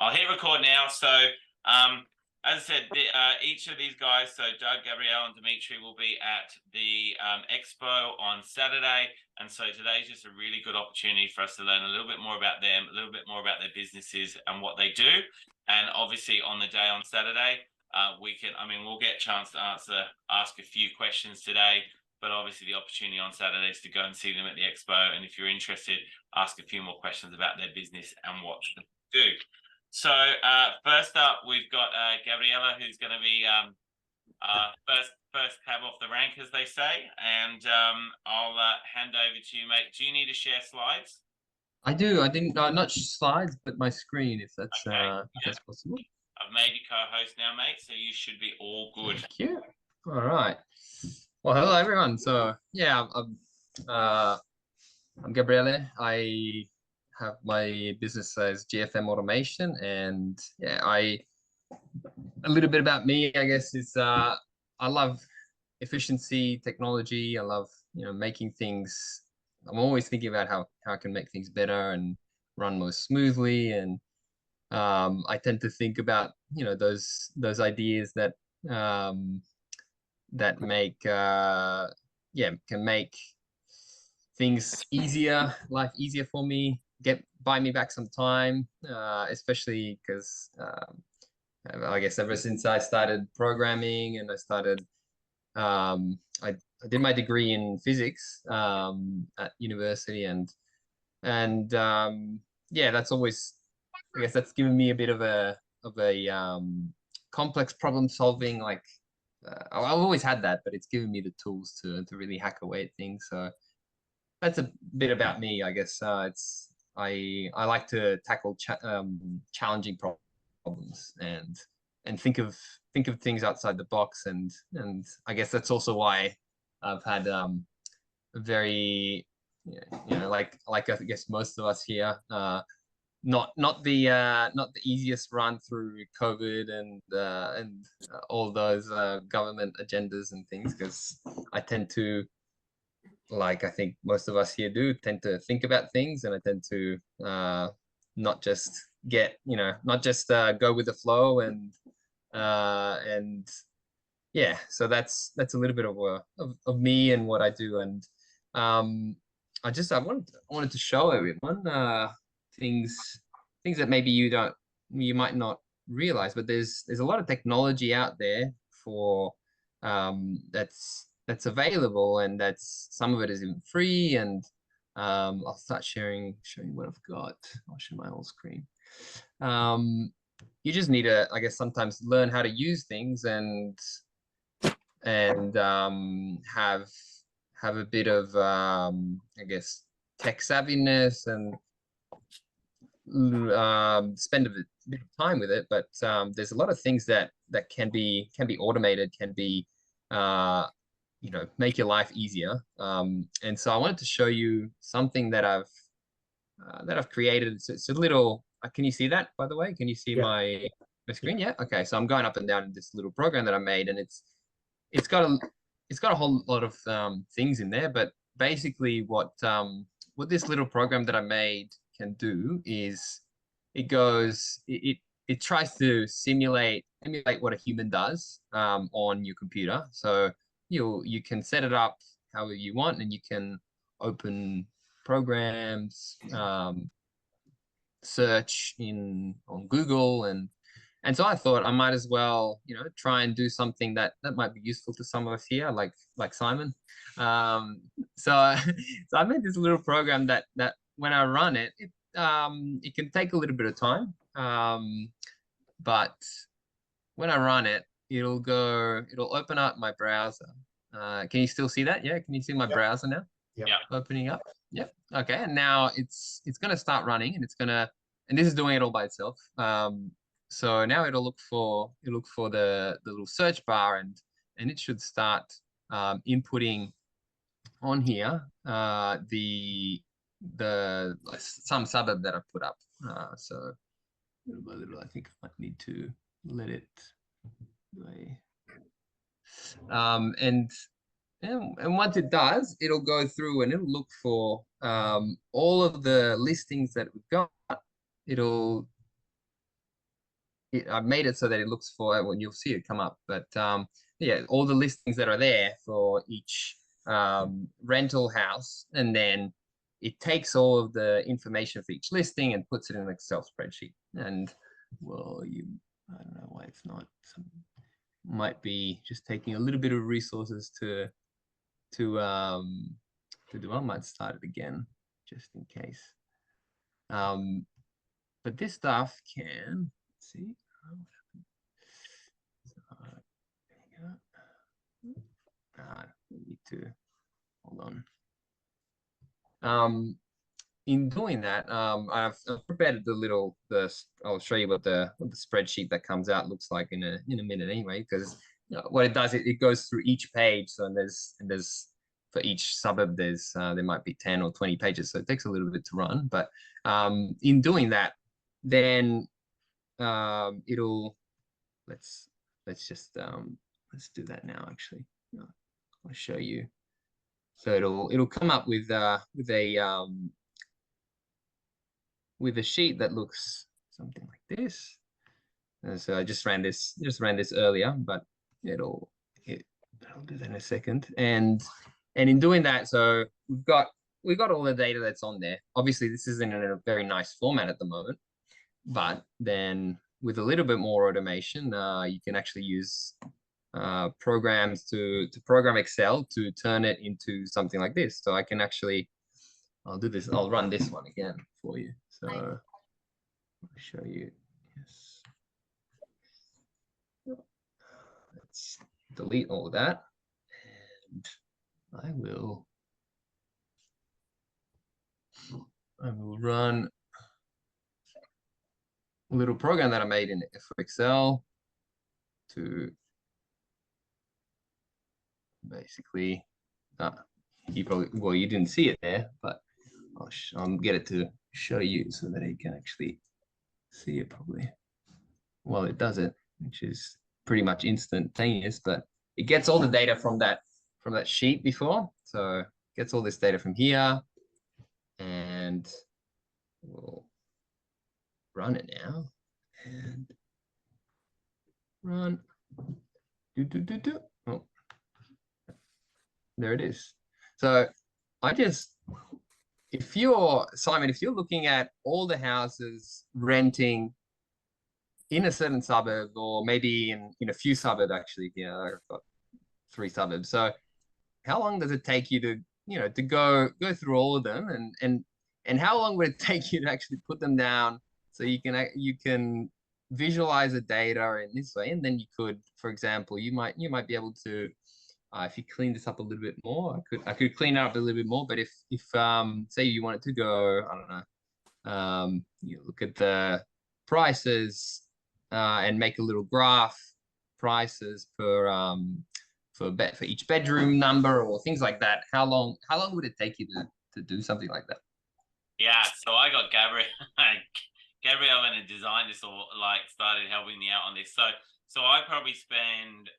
I'll hit record now. So, as I said, each of these guys, so Doug, Gabriele, and Dimitri, will be at the expo on Saturday. And so today's just a really good opportunity for us to learn a little bit more about them, a little bit more about their businesses and what they do. And obviously on the day on Saturday, we'll get a chance to ask a few questions today, but obviously the opportunity on Saturday is to go and see them at the expo. And if you're interested, ask a few more questions about their business and what they do. So first up, we've got Gabriele, who's going to be first cab off the rank, as they say. And I'll hand over to you, mate. Do you need to share slides? I do. I didn't. Not slides, but my screen, if that's if that's possible. I've made you co-host now, mate, so you should be all good. Thank you. All right. Well, hello everyone. So yeah, I'm Gabriele. I have my business as GFM Automation, and yeah, a little bit about me, I guess, is I love efficiency, technology. I love making things. I'm always thinking about how I can make things better and run more smoothly, and I tend to think about those ideas that that make can make things easier, life easier for me, buy me back some time, especially because I guess ever since I started programming and I did my degree in physics at university, and yeah, that's always, I guess that's given me a bit of a complex problem solving. Like I've always had that, but it's given me the tools to really hack away at things. So that's a bit about me, I guess. I like to tackle challenging problems and think of things outside the box, and I guess that's also why I've had a very like I guess most of us here, not the easiest run through COVID and all those government agendas and things, because I tend to, like I think most of us here do, tend to think about things, and I tend to not just go with the flow, and yeah, so that's a little bit of me and what I do. And I wanted to show everyone things that maybe you might not realize, but there's a lot of technology out there for that's available, and some of it is even free. And I'll start showing what I've got. I'll show my whole screen. You just need to, I guess, sometimes learn how to use things and have a bit of I guess tech savviness, and spend a bit of time with it. But there's a lot of things that can be automated, can be make your life easier. And so I wanted to show you something that I've created. It's a little. Can you see that, by the way? Can you see my screen? Yeah. Okay. So I'm going up and down in this little program that I made, and it's got a whole lot of things in there. But basically, what this little program that I made can do is it tries to emulate what a human does on your computer. So you can set it up however you want, and you can open programs, search on Google, and so I thought I might as well try and do something that might be useful to some of us here, like Simon. So I made this little program that when I run it, it can take a little bit of time, but when I run it, it'll open up my browser. Can you still see that? Yeah, can you see my browser now? Yeah. Opening up. Yep. Okay, and now it's going to start running, and this is doing it all by itself. So now it'll look for the little search bar, and it should start inputting on here some suburb that I put up. So little by little, I think I might need to let it away. And once it does, it'll go through and it'll look for all of the listings that we've got. It'll I've made it so that it looks for, when you'll see it come up, but yeah, all the listings that are there for each rental house, and then it takes all of the information for each listing and puts it in an Excel spreadsheet. And well, I don't know why it's not. Might be just taking a little bit of resources to do. I might start it again just in case. But this stuff can, let's see. We need to hold on. In doing that, I've prepared I'll show you what the spreadsheet that comes out looks like in a minute anyway, because what it does, it goes through each page. So there's for each suburb there might be 10 or 20 pages, so it takes a little bit to run. But in doing that, then it'll let's do that now. Actually, I'll show you. So it'll come up with a sheet that looks something like this. And so I just ran this earlier, but I'll do that in a second. And in doing that, so we've got all the data that's on there. Obviously, this isn't in a very nice format at the moment, but then with a little bit more automation, you can actually use programs to program Excel to turn it into something like this. So I can actually, I'll do this. I'll run this one again for you. So I'll show you. Yes. Let's delete all of that, and I will run a little program that I made in for Excel to basically, you didn't see it there, but I'll get it to show you so that you can actually see it probably while it does it, which is pretty much instantaneous, but it gets all the data from that sheet before. So it gets all this data from here, and we'll run it now. And run. Oh, there it is. So Simon, if you're looking at all the houses renting in a certain suburb, or maybe in a few suburbs, actually, I've got 3 suburbs. So how long does it take you to go through all of them, and how long would it take you to actually put them down so you can visualize the data in this way? And then you could, for example, you might be able to, if you clean this up a little bit more, I could clean it up a little bit more. But if say you wanted to go, I don't know, you look at the prices and make a little graph, prices for each bedroom number or things like that. How long would it take you to do something like that? Yeah, so I got Gabriele went and designed this, or like started helping me out on this. So I probably spend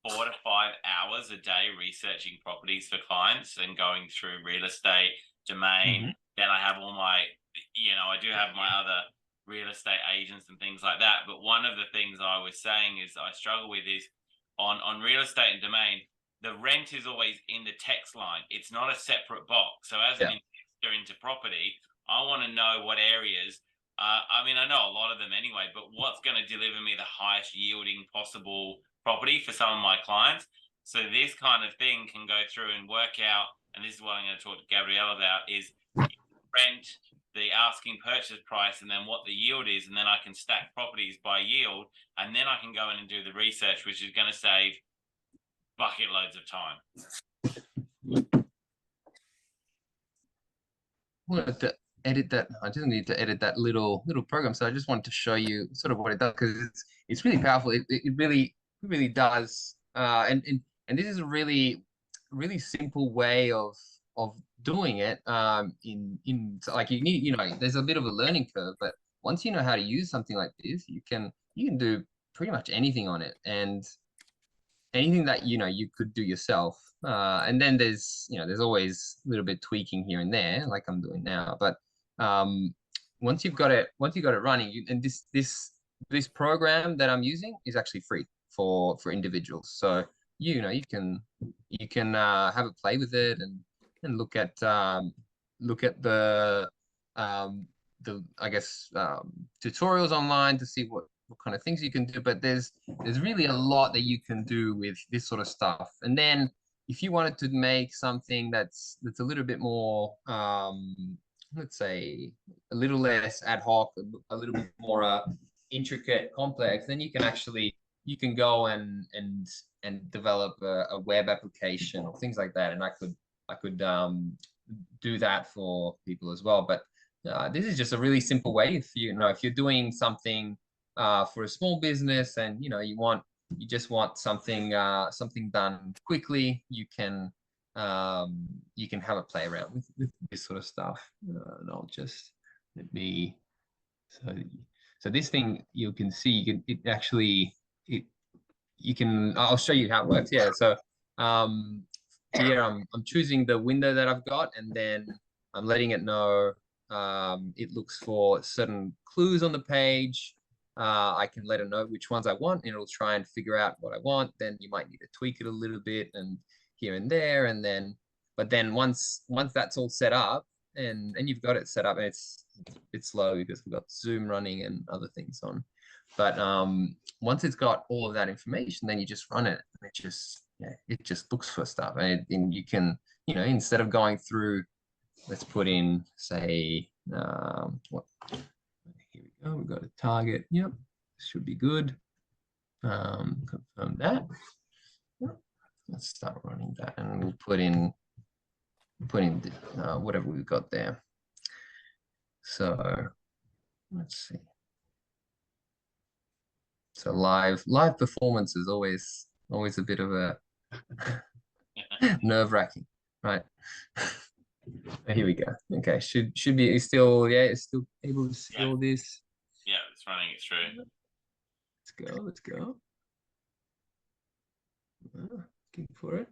4 to 5 hours a day researching properties for clients and going through real estate, domain. Then I have all my, I do have my other real estate agents and things like that. But one of the things I was saying is I struggle with is on real estate and domain, the rent is always in the text line. It's not a separate box. So as an investor into property, I want to know what areas, I know a lot of them anyway, but what's going to deliver me the highest yielding possible property for some of my clients. So this kind of thing can go through and work out, and this is what I'm going to talk to Gabriele about, is rent, the asking purchase price, and then what the yield is, and then I can stack properties by yield, and then I can go in and do the research, which is going to save bucket loads of time. I wanted to edit that. I just need to edit that little program. So I just wanted to show you sort of what it does, because it's really powerful. It really does. And this is a really simple way of doing it. In like you need, there's a bit of a learning curve, but once you know how to use something like this, you can do pretty much anything on it, and anything that you could do yourself. And then there's always a little bit tweaking here and there, like I'm doing now. But once you've got it running, and this program that I'm using is actually free for individuals. So you can have a play with it and look at the I guess tutorials online to see what kind of things you can do. But there's really a lot that you can do with this sort of stuff. And then if you wanted to make something that's a little bit more let's say a little less ad hoc, a little bit more intricate, complex, then you can go and develop a web application or things like that. And I could do that for people as well. But this is just a really simple way. If if you're doing something for a small business and you just want something done quickly, you can have a play around with this sort of stuff. And I'll just let me so this thing you can see you can I'll show you how it works. Yeah, so here I'm choosing the window that I've got, and then I'm letting it know it looks for certain clues on the page. I can let it know which ones I want, and it'll try and figure out what I want. Then you might need to tweak it a little bit and here and there, and then once that's all set up and you've got it set up, and it's slow because we've got Zoom running and other things on. But once it's got all of that information, then you just run it, and it just looks for stuff, and you can instead of going through, let's put in say what here we go, we've got a target. Yep, should be good. Confirm that. Yep. Let's start running that, and we'll put in whatever we've got there. So let's see. So live performance is always a bit of a nerve-wracking, right? Here we go. Okay, should be still able to see all this. Yeah, it's running it through. Let's go. Looking for it.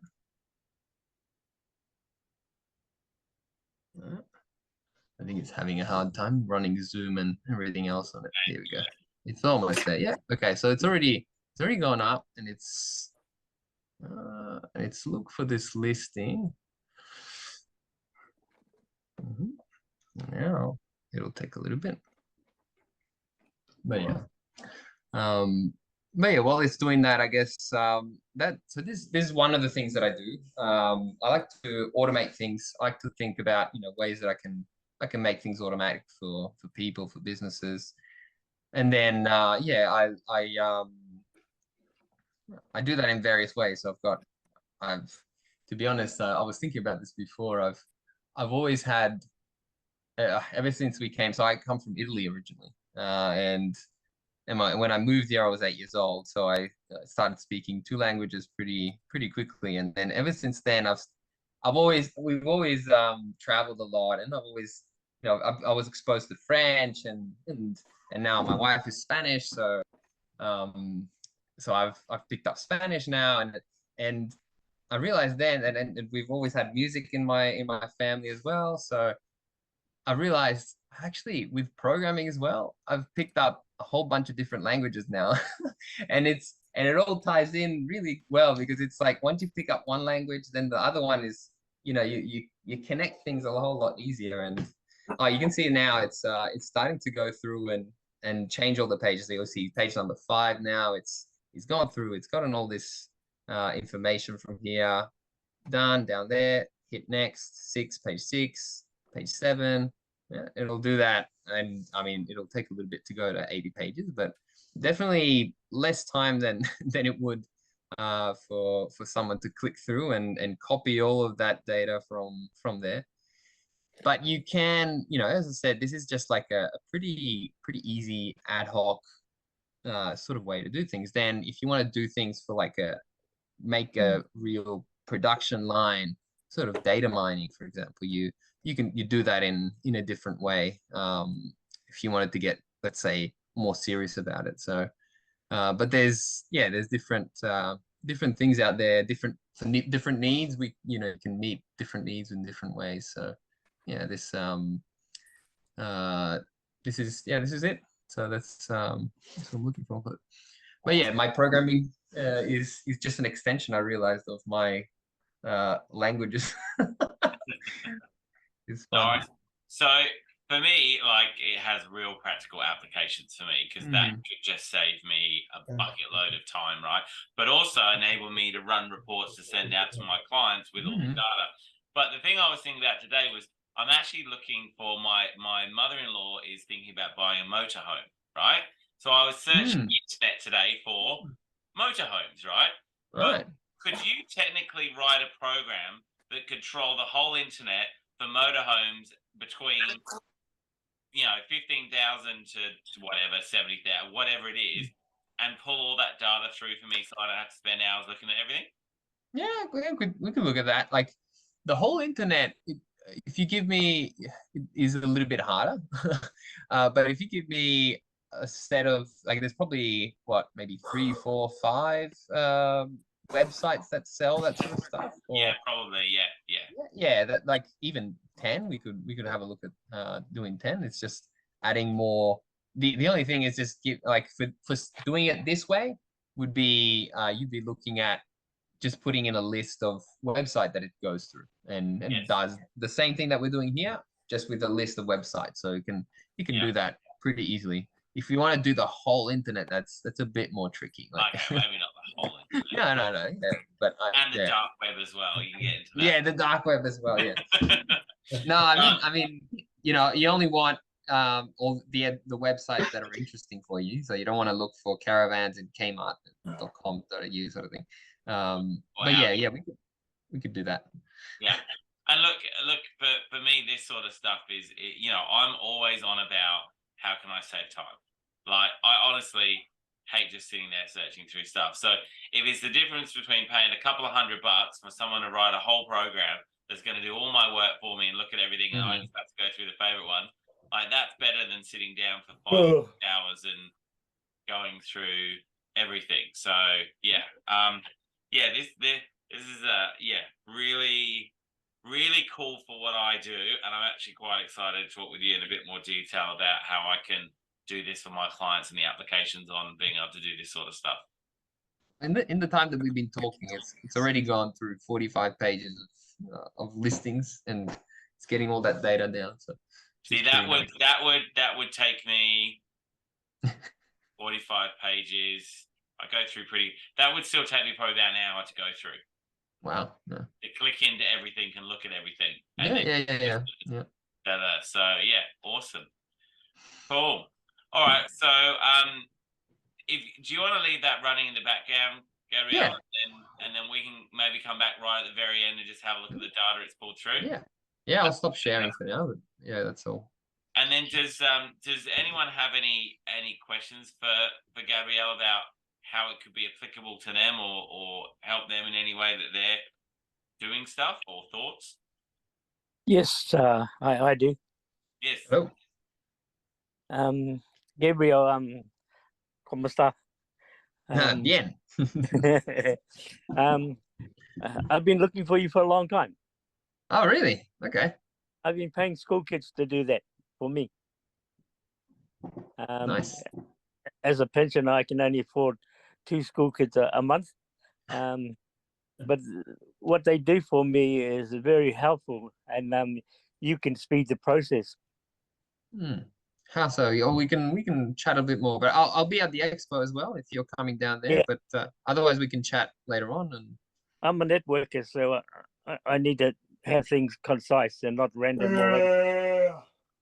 I think it's having a hard time running Zoom and everything else on it. Here we go. It's almost there. Yeah. Okay. So it's already gone up, and it's look for this listing. Now it'll take a little bit, but yeah. While it's doing that, I guess this is one of the things that I do. I like to automate things. I like to think about ways that I can make things automatic for people, for businesses. And then I do that in various ways. So to be honest, I was thinking about this before. I've always had ever since we came. So I come from Italy originally, and when I moved here, I was 8 years old. So I started speaking 2 languages pretty quickly, and then ever since then, we've always traveled a lot, and I've always I was exposed to French and now my wife is Spanish, so I've picked up Spanish now, and I realized then, and we've always had music in my family as well. So I realized actually with programming as well, I've picked up a whole bunch of different languages now, and it all ties in really well, because it's like once you pick up one language, then the other one is you connect things a whole lot easier. And you can see now it's starting to go through and change all the pages. So you'll see page number 5 now. It's gone through. It's gotten all this information from here, down there. Hit next, page 6, page 7. Yeah, it'll do that, and I mean it'll take a little bit to go to 80 pages, but definitely less time than it would for someone to click through and copy all of that data from there. But you can, as I said, this is just like a pretty easy ad hoc sort of way to do things. Then if you want to do things for make a real production line, sort of data mining, for example, you do that in a different way. If you wanted to get, let's say, more serious about it. So but there's different things out there, different needs. We can meet different needs in different ways. So yeah, this this is it. So that's what I'm looking for. But yeah, my programming is just an extension, I realized, of my languages. It's fun. Nice. So for me, like it has real practical applications for me because that could just save me a bucket load of time, right? But also enable me to run reports to send out to my clients with all the data. But the thing I was thinking about today was I'm actually looking for my mother-in-law is thinking about buying a motorhome, right? So I was searching the internet today for motorhomes, right? Right. But could you technically write a program that control the whole internet for motorhomes between 15,000 to whatever 70,000, whatever it is, and pull all that data through for me so I don't have to spend hours looking at everything? Yeah, we could look at that. Like the whole internet, if you give me, it is a little bit harder. But if you give me a set of, like, there's probably what, maybe 3, 4, 5 websites that sell that sort of stuff. Yeah, Or probably. Yeah. yeah, that, like, even 10, we could have a look at doing 10. It's just adding more. The only thing is just give, like, for doing it this way would be you'd be looking at just putting in a list of website that it goes through and Yes. does the same thing that we're doing here, just with a list of websites. So you can do that pretty easily. If you want to do the whole internet, that's a bit more tricky. Like, Okay, maybe not the whole internet. no. Yeah, but And the dark web as well. You can get into that. Yeah, the dark web as well. Yeah. No, I mean, you only want all the websites that are interesting for you. So you don't want to look for caravans in Kmart.com.au sort of thing. But yeah, we could do that. Yeah. And look, for me, this sort of stuff is, I'm always on about how can I save time? Like, I honestly hate just sitting there searching through stuff. So if it's the difference between paying a couple of $100 for someone to write a whole program that's going to do all my work for me and look at everything, and I just have to go through the favorite one, like that's better than sitting down for 5 hours and going through everything. So yeah, this is really, really cool for what I do, and I'm actually quite excited to talk with you in a bit more detail about how I can do this for my clients and the applications on being able to do this sort of stuff. In the time that we've been talking, it's already gone through 45 pages of listings, and it's getting all that data down. So see, that would take me 45 pages. I go through that would still take me probably about an hour to go through. Wow. Yeah. To click into everything and look at everything. Yeah. So yeah, awesome. Cool. All right. So do you want to leave that running in the background, Gabriele? Yeah. And then we can maybe come back right at the very end and just have a look at the data it's pulled through. Yeah, I'll stop sharing for now, but yeah, that's all. And then does anyone have any questions for Gabriele about how it could be applicable to them or help them in any way that they're doing stuff, or thoughts? Yes, I do. Yes. Hello. Gabriele, ¿cómo está? Bien. I've been looking for you for a long time. Oh, really? Okay. I've been paying school kids to do that for me. Nice. As a pensioner, I can only afford 2 school kids a month. But what they do for me is very helpful, and you can speed the process. How so? We can chat a bit more, but I'll be at the expo as well if you're coming down there. Yeah. But otherwise, we can chat later on. And I'm a networker, so I need to have things concise and not random.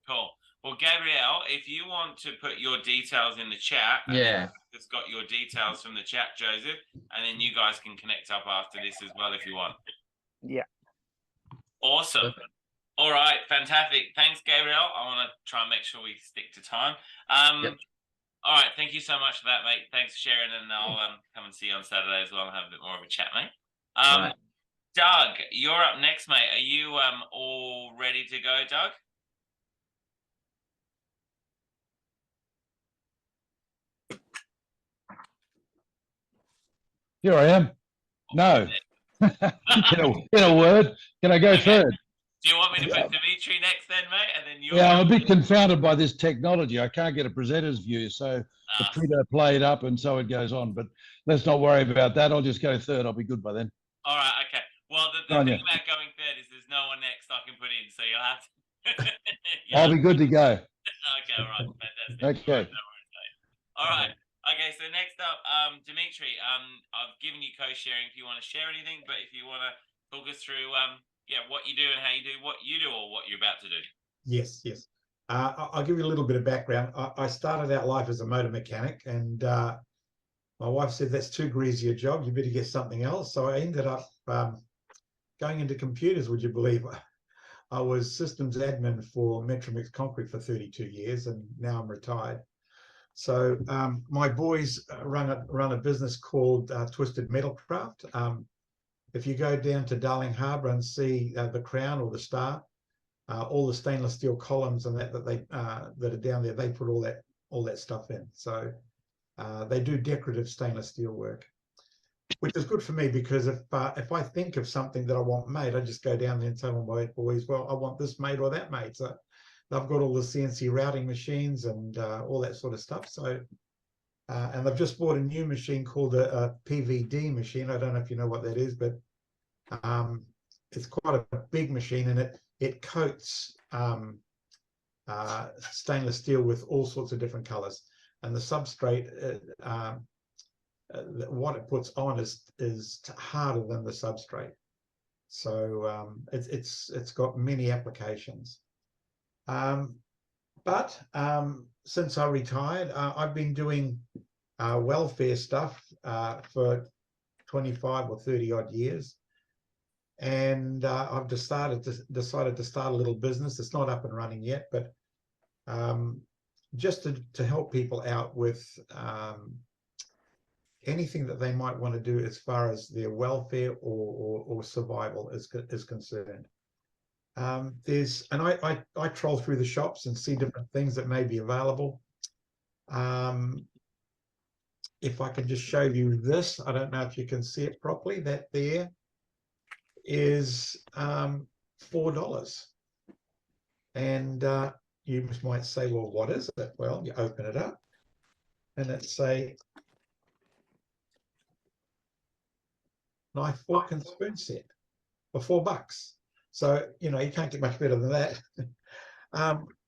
Cool. Well, Gabriele, if you want to put your details in the chat, it's got your details from the chat, Joseph, and then you guys can connect up after this as well if you want. Yeah. Awesome. Perfect. All right, fantastic. Thanks, Gabriele. I want to try and make sure we stick to time. All right, thank you so much for that, mate. Thanks for sharing, and I'll come and see you on Saturday as well and have a bit more of a chat, mate. Right. Doug, you're up next, mate. Are you all ready to go, Doug? Here I am. No. in a word, can I go third? Do you want me to put Dimitri next then, mate? And then you. Yeah, I'm a bit confounded by this technology. I can't get a presenter's view, so the printer played up and so it goes on. But let's not worry about that. I'll just go third. I'll be good by then. All right, okay. Well, the thing about going third is there's no one next I can put in, so you'll have to. I'll be good to go. Okay, all right, fantastic. Okay. No worries, mate. All right. Okay, so next up, Dimitri, I've given you co-sharing if you want to share anything, but if you want to talk us through, what you do and how you do what you do or what you're about to do. Yes. I'll give you a little bit of background. I started out life as a motor mechanic, and my wife said, that's too greasy a job, you better get something else. So I ended up going into computers, would you believe. I was systems admin for Metromix Concrete for 32 years, and now I'm retired. So my boys run a business called Twisted Metalcraft. If you go down to Darling Harbour and see the Crown or the Star, all the stainless steel columns and that are down there, they put all that stuff in. So they do decorative stainless steel work, which is good for me, because if I think of something that I want made, I just go down there and tell my boys, well, I want this made or that made. So they've got all the CNC routing machines and all that sort of stuff. So and they've just bought a new machine called a PVD machine. I don't know if you know what that is, but it's quite a big machine, and it coats stainless steel with all sorts of different colors, and the substrate, what it puts on is harder than the substrate. So it's got many applications. But since I retired, I've been doing welfare stuff for 25 or 30 odd years. And I've decided to start a little business. It's not up and running yet, but just to help people out with anything that they might want to do as far as their welfare or survival is concerned. I troll through the shops and see different things that may be available. If I can just show you this, I don't know if you can see it properly. That there is $4, and you might say, well, what is it? Well, you open it up and it's a knife, fork and spoon set for $4. So you can't get much better than that.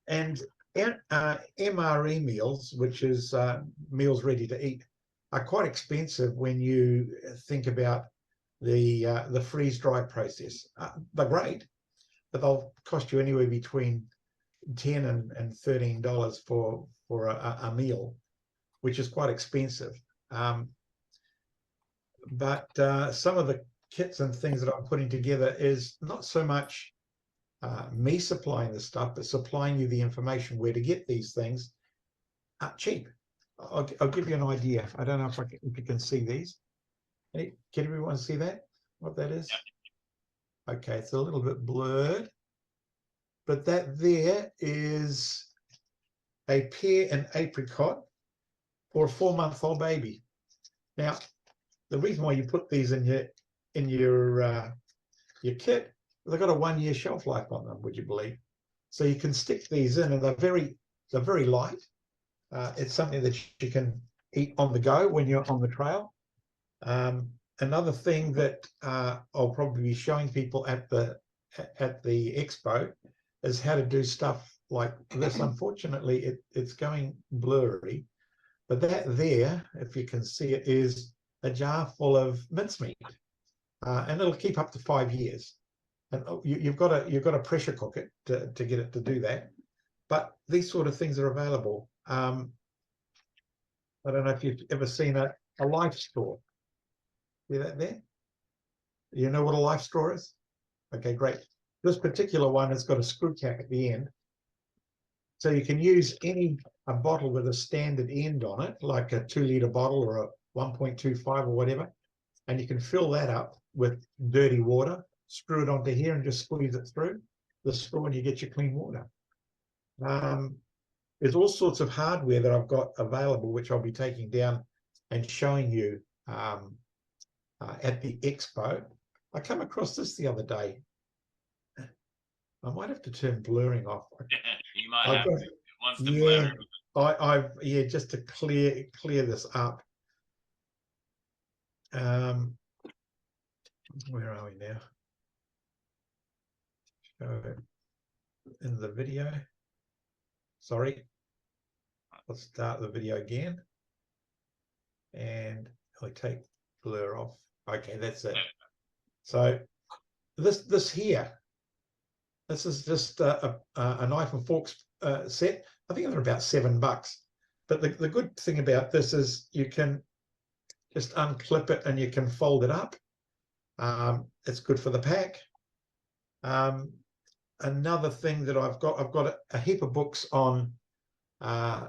And MRE meals, which is meals ready to eat, are quite expensive when you think about the freeze-dry process. They're great, but they'll cost you anywhere between $10 and $13 for a meal, which is quite expensive. But some of the kits and things that I'm putting together is not so much me supplying the stuff, but supplying you the information where to get these things cheap. I'll give you an idea. I don't know if you can see these. Can everyone see that? What that is? Yeah. Okay, it's a little bit blurred, but that there is a pear and apricot for a 4-month-old baby. Now, the reason why you put these in your kit, they've got a 1-year shelf life on them, would you believe? So you can stick these in, and they're very light. It's something that you can eat on the go when you're on the trail. Another thing that I'll probably be showing people at the expo is how to do stuff like this. Unfortunately, it's going blurry, but that there, if you can see it, is a jar full of mincemeat, and it'll keep up to 5 years. And you've got to pressure cook it to get it to do that. But these sort of things are available. I don't know if you've ever seen a life straw. See that there? You know what a life straw is? Okay, great. This particular one has got a screw cap at the end. So you can use a bottle with a standard end on it, like a 2-liter bottle or a 1.25 or whatever. And you can fill that up with dirty water, screw it onto here and just squeeze it through the straw, and you get your clean water. There's all sorts of hardware that I've got available, which I'll be taking down and showing you at the expo. I come across this the other day. I might have to turn blurring off. You might I've have got- to. It wants to blur. yeah, just to clear this up. Where are we now? Show it in the video. Sorry. Let's start the video again. And I take blur off. Okay, that's it. So this here, this is just a knife and forks set. I think they're about $7. But the good thing about this is you can just unclip it and you can fold it up. It's good for the pack. Another thing that I've got a heap of books on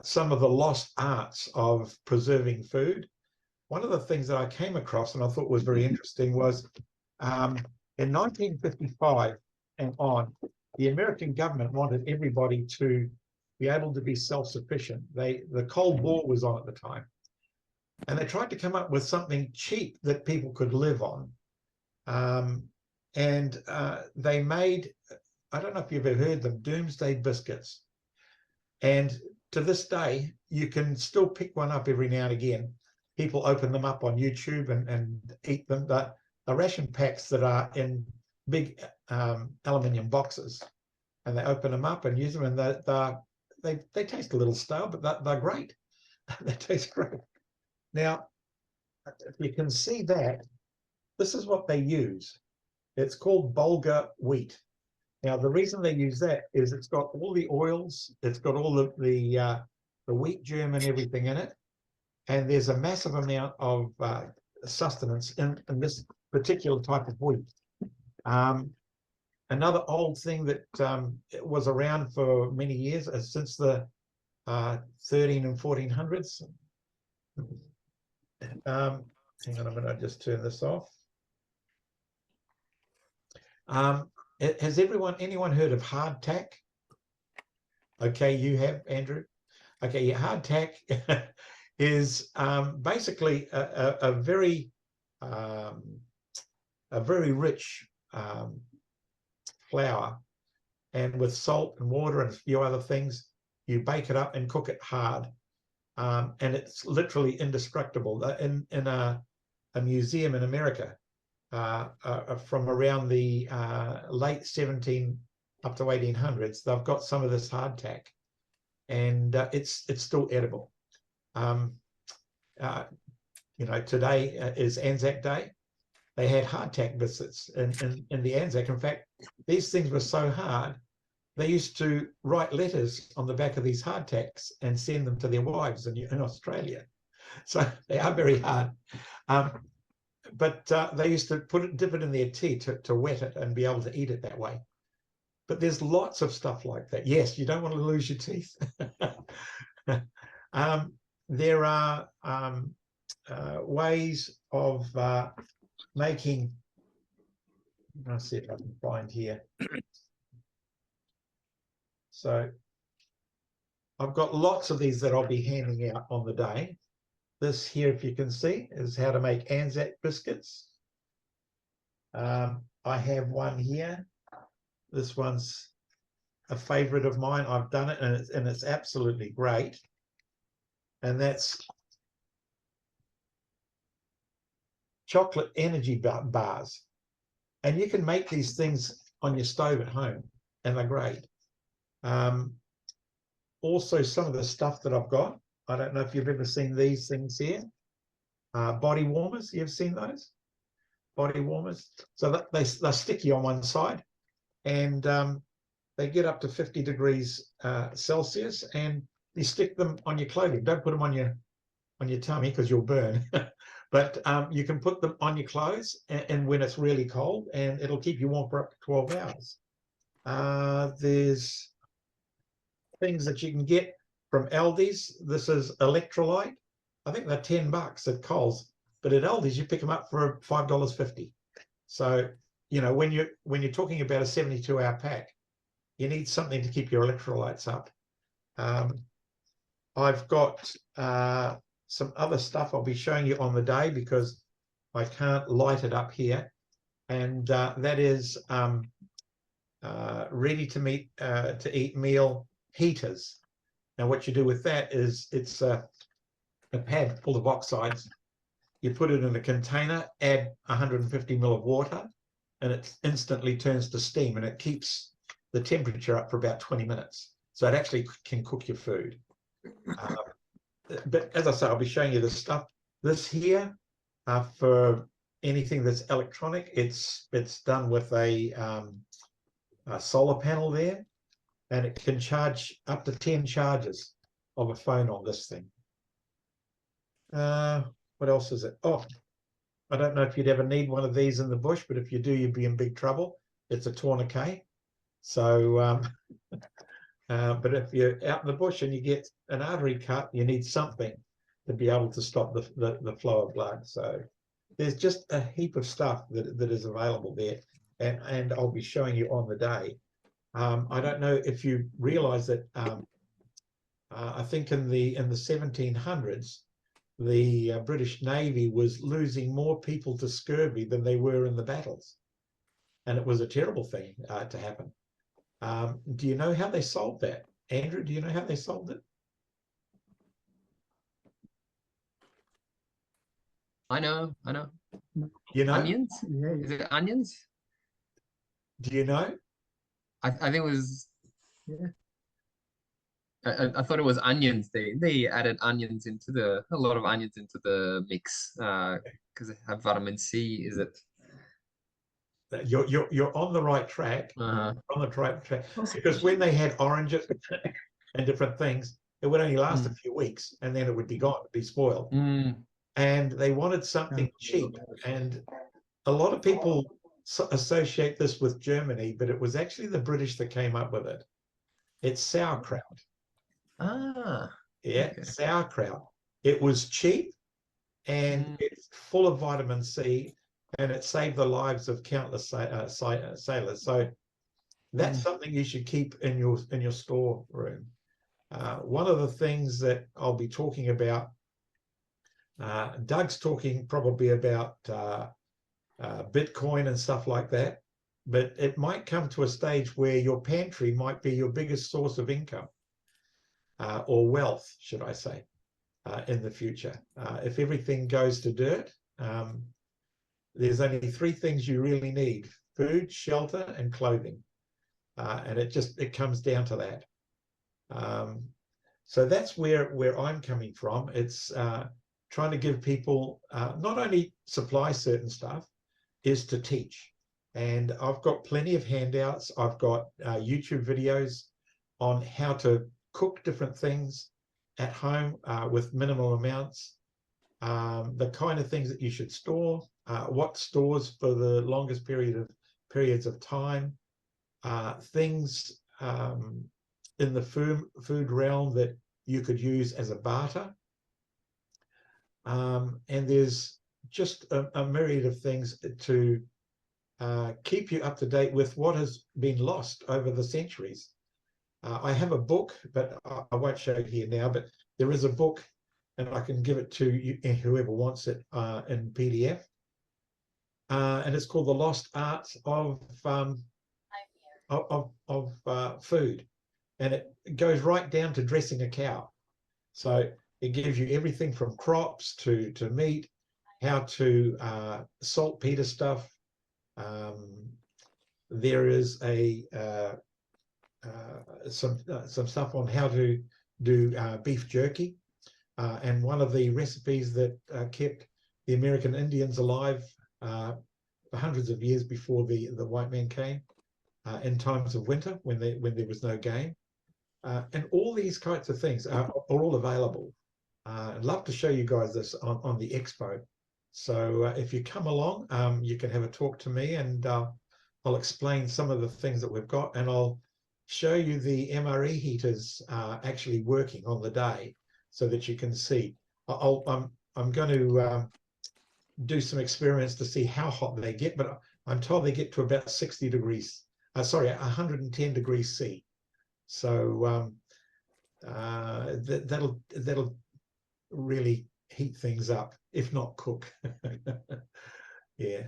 some of the lost arts of preserving food. One of the things that I came across and I thought was very interesting was in 1955 and on, the American government wanted everybody to be able to be self-sufficient. The Cold War was on at the time, and they tried to come up with something cheap that people could live on. They made, I don't know if you've ever heard them, doomsday biscuits. And to this day, you can still pick one up every now and again. People open them up on YouTube and eat them. The ration packs that are in big aluminium boxes, and they open them up and use them, and they taste a little stale, but they're great. They taste great. Now, if you can see that, this is what they use. It's called bulgur wheat. Now, the reason they use that is it's got all the oils, it's got all the wheat germ and everything in it, and there's a massive amount of sustenance in this particular type of wheat. Another old thing that was around for many years, since the 13 and 1400s. Hang on a minute, I'll just turn this off. Has anyone heard of hardtack? Okay, you have, Andrew. Okay, yeah, hardtack is basically a very rich flour, and with salt and water and a few other things, you bake it up and cook it hard, and it's literally indestructible. In a museum in America, from around the late 17 up to 1800s, they've got some of this hardtack, and it's still edible. Today is Anzac Day. They had hardtack biscuits in the Anzac. In fact, these things were so hard, they used to write letters on the back of these hardtacks and send them to their wives in Australia. So they are very hard. But they used to dip it in their tea to wet it and be able to eat it that way. But there's lots of stuff like that. Yes, you don't want to lose your teeth. There are ways of making, I'll see if I can find here. So I've got lots of these that I'll be handing out on the day. This here, if you can see, is how to make Anzac biscuits. I have one here. This one's a favorite of mine. I've done it, and it's absolutely great. And that's chocolate energy bars. And you can make these things on your stove at home, and they're great. Also, some of the stuff that I've got, I don't know if you've ever seen these things here. Body warmers, you've seen those? Body warmers. So they're sticky on one side, and they get up to 50 degrees Celsius, and you stick them on your clothing. Don't put them on your tummy because you'll burn. But you can put them on your clothes, and when it's really cold, and it'll keep you warm for up to 12 hours. There's things that you can get from Aldi's. This is electrolyte. I think they're $10 at Coles, but at Aldi's you pick them up for $5.50. So when you're talking about a 72-hour pack, you need something to keep your electrolytes up. I've got some other stuff I'll be showing you on the day because I can't light it up here, and that is ready to eat meal heaters. Now, what you do with that is it's a pad full of oxides. You put it in a container, add 150 ml of water, and it instantly turns to steam, and it keeps the temperature up for about 20 minutes. So it actually can cook your food. But as I say, I'll be showing you this stuff. This here, for anything that's electronic, it's done with a solar panel there, and it can charge up to 10 charges of a phone on this thing. What else is it? Oh, I don't know if you'd ever need one of these in the bush, but if you do, you'd be in big trouble. It's a tourniquet. So, but if you're out in the bush and you get an artery cut, you need something to be able to stop the flow of blood. So there's just a heap of stuff that is available there, and I'll be showing you on the day. I don't know if you realize that I think in the 1700s, the British Navy was losing more people to scurvy than they were in the battles. And it was a terrible thing to happen. Do you know how they solved that? Andrew, do you know how they solved it? I know. You know? Onions? Is it onions? Do you know? I think it was, yeah. I thought it was onions. They added onions into a lot of onions into the mix because they have vitamin C. Is it? You're on the right track. Uh-huh. On the right track, because when they had oranges and different things, it would only last a few weeks, and then it would be gone, be spoiled. And they wanted something cheap, and a lot of people associate this with Germany, but it was actually the British that came up with it. It's sauerkraut. Ah, yeah, okay. Sauerkraut. It was cheap, and it's full of vitamin C, and it saved the lives of countless sailors. So that's something you should keep in your storeroom. One of the things that I'll be talking about, Doug's talking probably about Bitcoin and stuff like that, but it might come to a stage where your pantry might be your biggest source of income, or wealth, should I say, in the future. If everything goes to dirt, there's only three things you really need: food, shelter, and clothing. And it comes down to that. So that's where I'm coming from. It's trying to give people not only supply certain stuff, is to teach. And I've got plenty of handouts. I've got YouTube videos on how to cook different things at home with minimal amounts, the kind of things that you should store, what stores for the longest periods of time, things in the food realm that you could use as a barter. And there's just a myriad of things to keep you up to date with what has been lost over the centuries. I have a book, but I won't show it here now, but there is a book, and I can give it to you, whoever wants it, in PDF. And it's called The Lost Art of Food. And it goes right down to dressing a cow. So it gives you everything from crops to meat, how to saltpeter stuff. There is some stuff on how to do beef jerky, and one of the recipes that kept the American Indians alive for hundreds of years before the white man came, in times of winter when there was no game. And all these kinds of things are all available. I'd love to show you guys this on the expo. So if you come along, you can have a talk to me, and I'll explain some of the things that we've got, and I'll show you the MRE heaters actually working on the day so that you can see. I'm going to do some experiments to see how hot they get, but I'm told they get to about 60 degrees, 110 degrees C. So that'll really heat things up, if not cook. Yeah.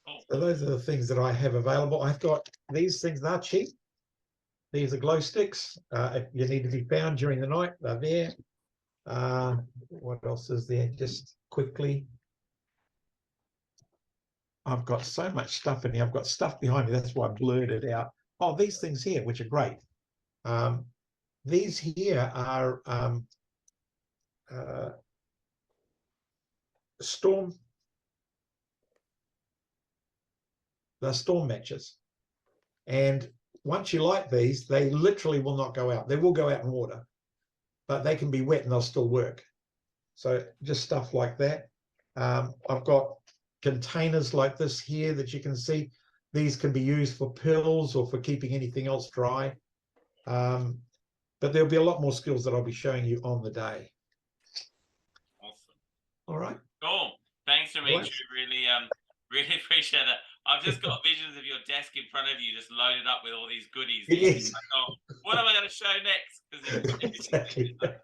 Cool. So those are the things that I have available. I've got these things, they're cheap. These are glow sticks. If you need to be found during the night, they're there. What else is there? Just quickly. I've got so much stuff in here. I've got stuff behind me. That's why I blurred it out. Oh, these things here, which are great. These here are they're storm matches. And once you light these, they literally will not go out. They will go out in water, but they can be wet and they'll still work. So just stuff like that. I've got containers like this here that you can see. These can be used for pills or for keeping anything else dry. But there'll be a lot more skills that I'll be showing you on the day. Awesome. All right. Cool. Thanks, Dimitri. Really, really appreciate it. I've just got visions of your desk in front of you, just loaded up with all these goodies. Yes. Like, oh, what am I going to show next? Exactly. But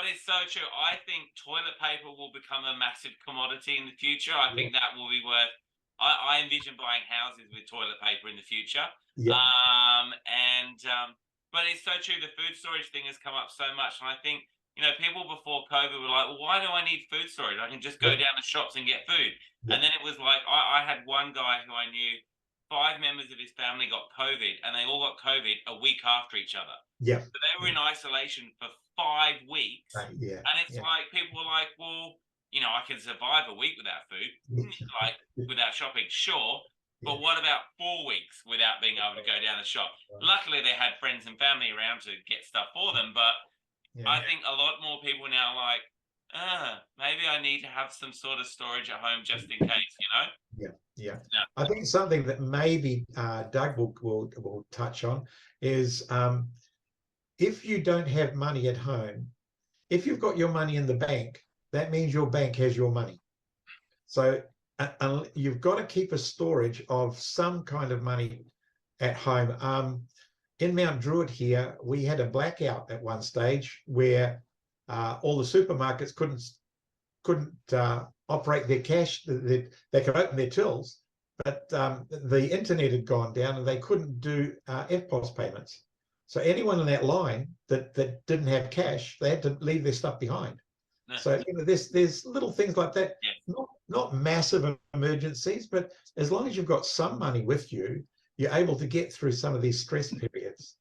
it's so true. I think toilet paper will become a massive commodity in the future. I think that will be worth. I envision buying houses with toilet paper in the future. Yeah. But it's so true. The food storage thing has come up so much, and I think, you know, people before COVID were like, well, why do I need food storage? I can just go down the shops and get food. And then it was like, I had one guy who I knew, 5 members of his family got COVID, and they all got COVID a week after each other. Yeah. So they were in isolation for 5 weeks. Yeah. And it's like, people were like, well, you know, I can survive a week without food, like without shopping, sure. But what about 4 weeks without being able to go down the shop? Luckily, they had friends and family around to get stuff for them. But I think a lot more people now are like, maybe I need to have some sort of storage at home just in case, you know? Yeah. I think something that maybe Doug will touch on is if you don't have money at home, if you've got your money in the bank, that means your bank has your money. So you've got to keep a storage of some kind of money at home. In Mount Druitt here, we had a blackout at one stage where all the supermarkets couldn't operate their cash. They could open their tills, but the internet had gone down and they couldn't do FPOS payments. So anyone in that line that didn't have cash, they had to leave their stuff behind. So you know, there's little things like that. Not massive emergencies, but as long as you've got some money with you, you're able to get through some of these stress periods.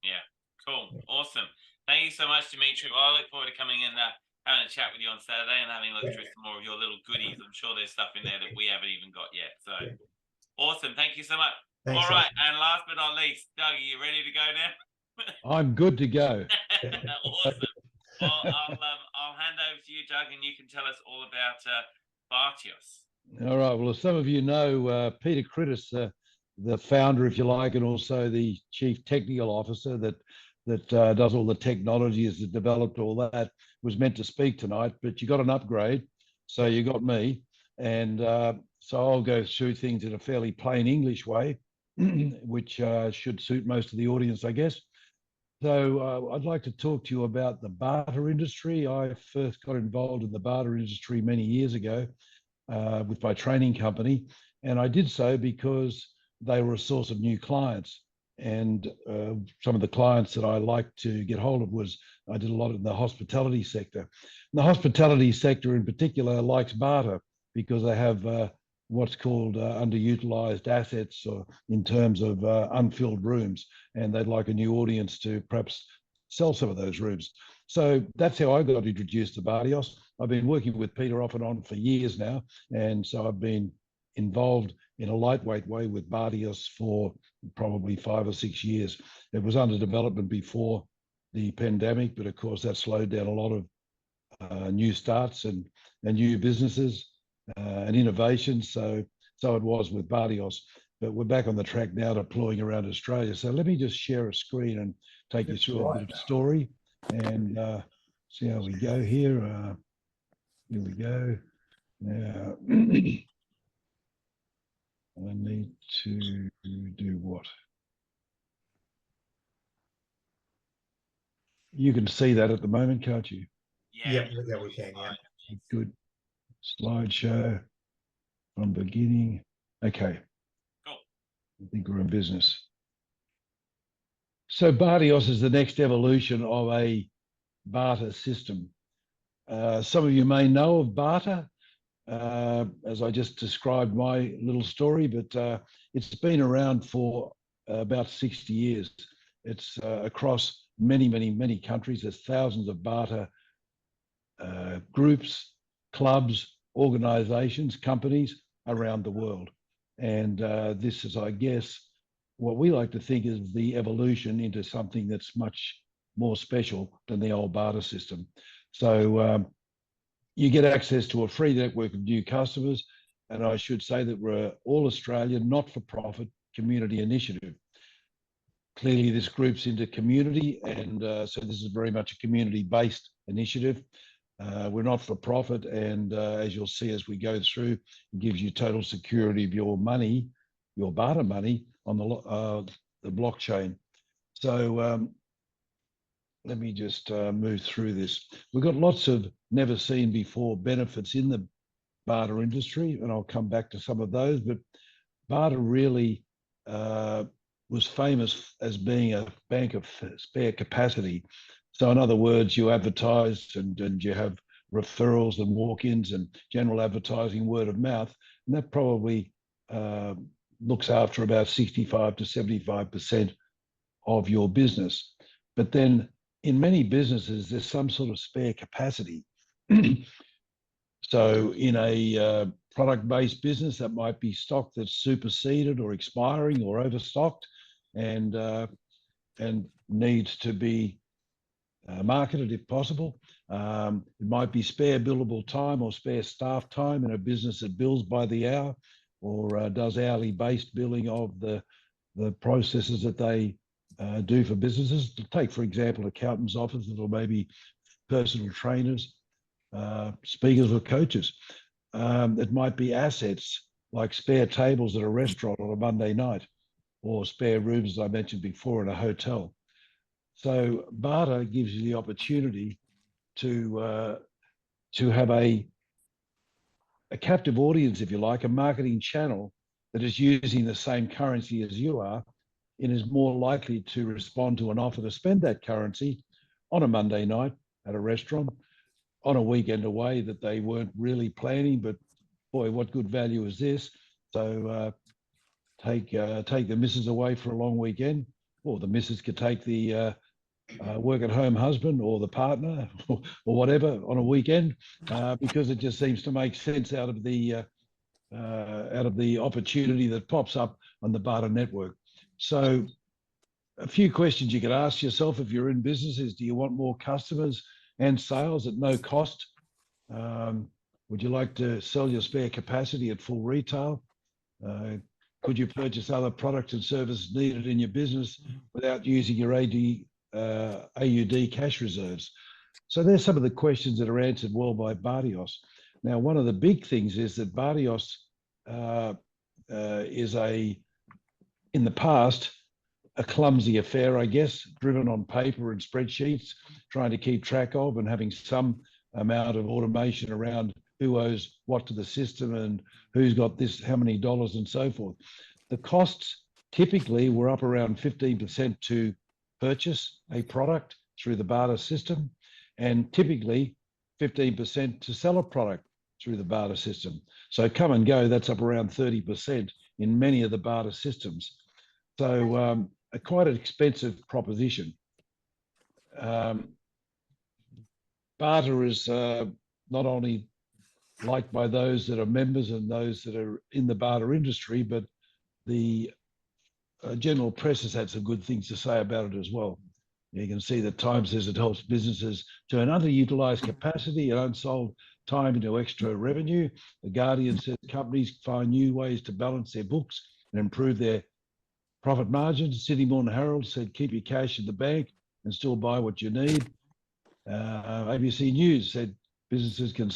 Yeah, cool, awesome. Thank you so much, Dimitri. Well, I look forward to coming in, having a chat with you on Saturday and having a look through some more of your little goodies. I'm sure there's stuff in there that we haven't even got yet. So awesome. Thank you so much. Thanks, all right, and last but not least, Doug, are you ready to go now? I'm good to go. Awesome. Well, I'll hand over to you, Doug, and you can tell us all about Bartios. All right. Well, as some of you know, Peter Critis, the founder, if you like, and also the chief technical officer that does all the technologies that developed all that, was meant to speak tonight, but you got an upgrade, so you got me, and so I'll go through things in a fairly plain English way, which should suit most of the audience, I guess. So I'd like to talk to you about the barter industry. I first got involved in the barter industry many years ago with my training company, and I did so because they were a source of new clients. And some of the clients that I liked to get hold of was, I did a lot in the hospitality sector. And the hospitality sector in particular likes barter because they have what's called underutilized assets, or in terms of unfilled rooms, and they'd like a new audience to perhaps sell some of those rooms. So that's how I got introduced to Bartios. I've been working with Peter off and on for years now, and so I've been involved in a lightweight way with Bartios for probably 5 or 6 years. It was under development before the pandemic, but of course that slowed down a lot of new starts and new businesses and innovations. So it was with Bartios, but we're back on the track now, deploying around Australia. So let me just share a screen and take you through a bit of story and see how we go here. Here we go. Now, I need to do what? You can see that at the moment, can't you? Yeah, we can. Yeah. Good. Slideshow. from beginning. Okay. Cool. I think we're in business. So Bartios is the next evolution of a barter system. Some of you may know of barter, as I just described my little story, but it's been around for about 60 years. It's across many countries. There's thousands of barter groups, clubs, organizations, companies around the world. And this is, I guess, what we like to think is the evolution into something that's much more special than the old barter system. So you get access to a free network of new customers. And I should say that we're all Australian, not-for-profit community initiative. Clearly, this groups into community, and so this is very much a community-based initiative. We're not for profit, and as you'll see as we go through, it gives you total security of your money, your barter money on the blockchain. So let me just move through this. We've got lots of never seen before benefits in the barter industry, and I'll come back to some of those, but barter really was famous as being a bank of spare capacity. So in other words, you advertise and you have referrals and walk-ins and general advertising, word of mouth, and that probably looks after about 65 to 75% of your business. But then in many businesses, there's some sort of spare capacity. So in a product-based business, that might be stock that's superseded or expiring or overstocked and needs to be marketed if possible. It might be spare billable time or spare staff time in a business that bills by the hour or does hourly-based billing of the processes that they do for businesses. Take, for example, accountants' offices or maybe personal trainers, speakers or coaches. It might be assets like spare tables at a restaurant on a Monday night or spare rooms, as I mentioned before, in a hotel. So barter gives you the opportunity to have a captive audience, if you like, a marketing channel that is using the same currency as you are and is more likely to respond to an offer to spend that currency on a Monday night at a restaurant, on a weekend away that they weren't really planning, but boy, what good value is this? So take the missus away for a long weekend, or the missus could take the work-at-home husband or the partner or whatever on a weekend, because it just seems to make sense out of the opportunity that pops up on the barter network. So a few questions you could ask yourself if you're in business is, do you want more customers and sales at no cost? Would you like to sell your spare capacity at full retail? Could you purchase other products and services needed in your business without using your AUD cash reserves? So there's some of the questions that are answered well by Bartios. Now, one of the big things is that Bartios is in the past, a clumsy affair, I guess, driven on paper and spreadsheets, trying to keep track of and having some amount of automation around who owes what to the system and who's got this, how many dollars and so forth. The costs typically were up around 15% to purchase a product through the barter system, and typically 15% to sell a product through the barter system. So come and go, that's up around 30% in many of the barter systems. So quite an expensive proposition. Barter is not only liked by those that are members and those that are in the barter industry, but the general press has had some good things to say about it as well. You can see that Times says it helps businesses turn underutilized capacity and unsold time into extra revenue. The Guardian says companies find new ways to balance their books and improve their profit margins. Sydney Morning Herald said keep your cash in the bank and still buy what you need. ABC News said businesses can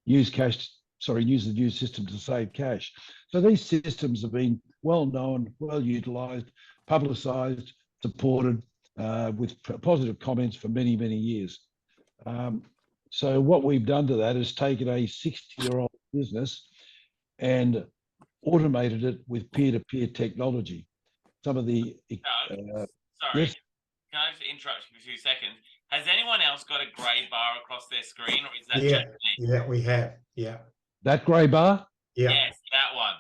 use the new system to save cash. So these systems have been well known, well utilised, publicised, supported with positive comments for many, many years. So what we've done to that is taken a 60-year-old business and automated it with peer-to-peer technology. Some of the Sorry, yes. can I just interrupt you for a few seconds? Has anyone else got a grey bar across their screen, or is that just me? Yeah, we have. Yeah. That grey bar? Yeah. Yes, that one.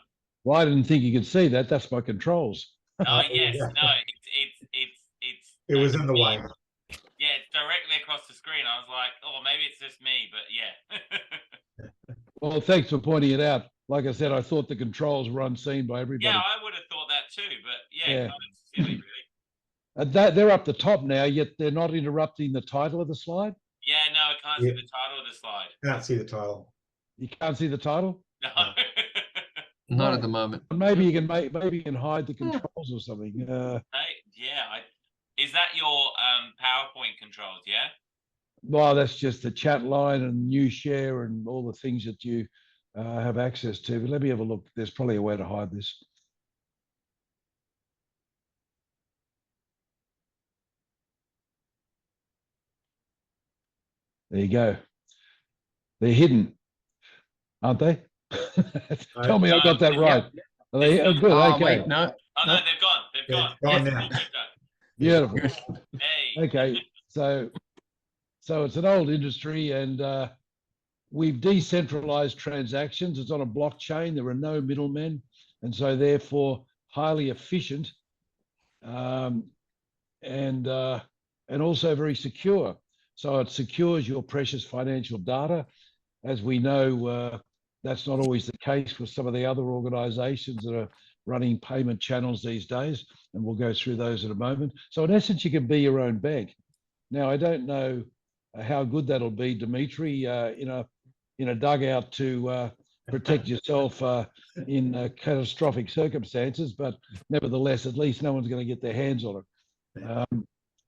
Well, I didn't think you could see that. That's my controls. Oh yes, yeah. no, it's. It was in the way. Yeah, it's directly across the screen. I was like, oh, maybe it's just me, but yeah. Well, thanks for pointing it out. Like I said, I thought the controls were unseen by everybody. Yeah, I would have thought that too, but yeah. Kind of silly, really. They're up the top now, yet they're not interrupting the title of the slide. Yeah, no, I can't see the title of the slide. Can't see the title. You can't see the title? No. Not at the moment. Maybe you can hide the controls or something. Is that your PowerPoint controls? Yeah. Well, that's just the chat line and news share and all the things that you have access to. But let me have a look. There's probably a way to hide this. There you go. They're hidden, aren't they? Tell me I got that right. Are they good? Okay. Wait, no. Oh no, they've gone. They've gone. Gone Yes, now. Beautiful. Hey. Okay, so it's an old industry, and we've decentralized transactions. It's on a blockchain. There are no middlemen, and so therefore highly efficient, and also very secure. So it secures your precious financial data. As we know, that's not always the case for some of the other organizations that are running payment channels these days, and we'll go through those in a moment. So in essence, you can be your own bank. Now, I don't know how good that'll be, Dimitri, in a dugout to protect yourself in catastrophic circumstances, but nevertheless, at least no one's going to get their hands on it.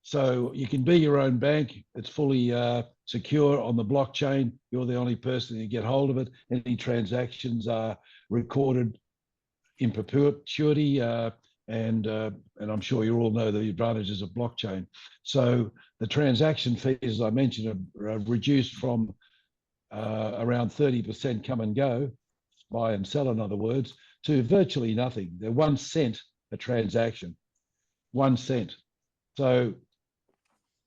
So you can be your own bank. It's fully secure on the blockchain. You're the only person who get hold of it. Any transactions are recorded in perpetuity, and I'm sure you all know the advantages of blockchain. So the transaction fees, as I mentioned, are reduced from around 30% come and go, buy and sell, in other words, to virtually nothing. They're 1 cent a transaction, 1 cent. So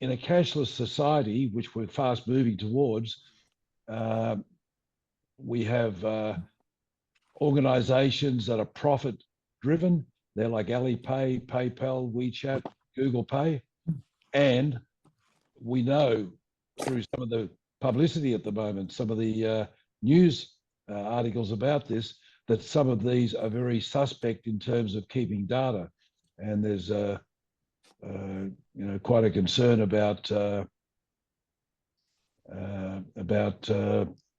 in a cashless society, which we're fast moving towards, we have organizations that are profit driven. They're like Alipay, PayPal, WeChat, Google Pay. And we know through some of the publicity at the moment, some of the news articles about this, that some of these are very suspect in terms of keeping data. And there's quite a concern about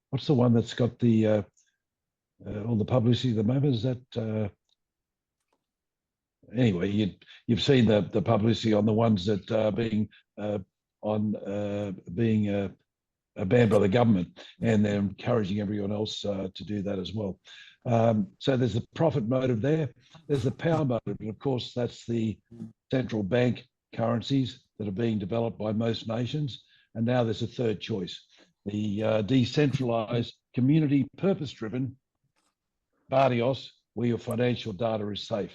what's the one that's got the all the publicity at the moment? Is that anyway? You've seen the publicity on the ones that are being banned by the government, and they're encouraging everyone else to do that as well. So there's the profit motive there. There's the power motive, and of course that's the central bank currencies that are being developed by most nations. And now there's a third choice: the decentralized, community, purpose-driven Barrios, where your financial data is safe.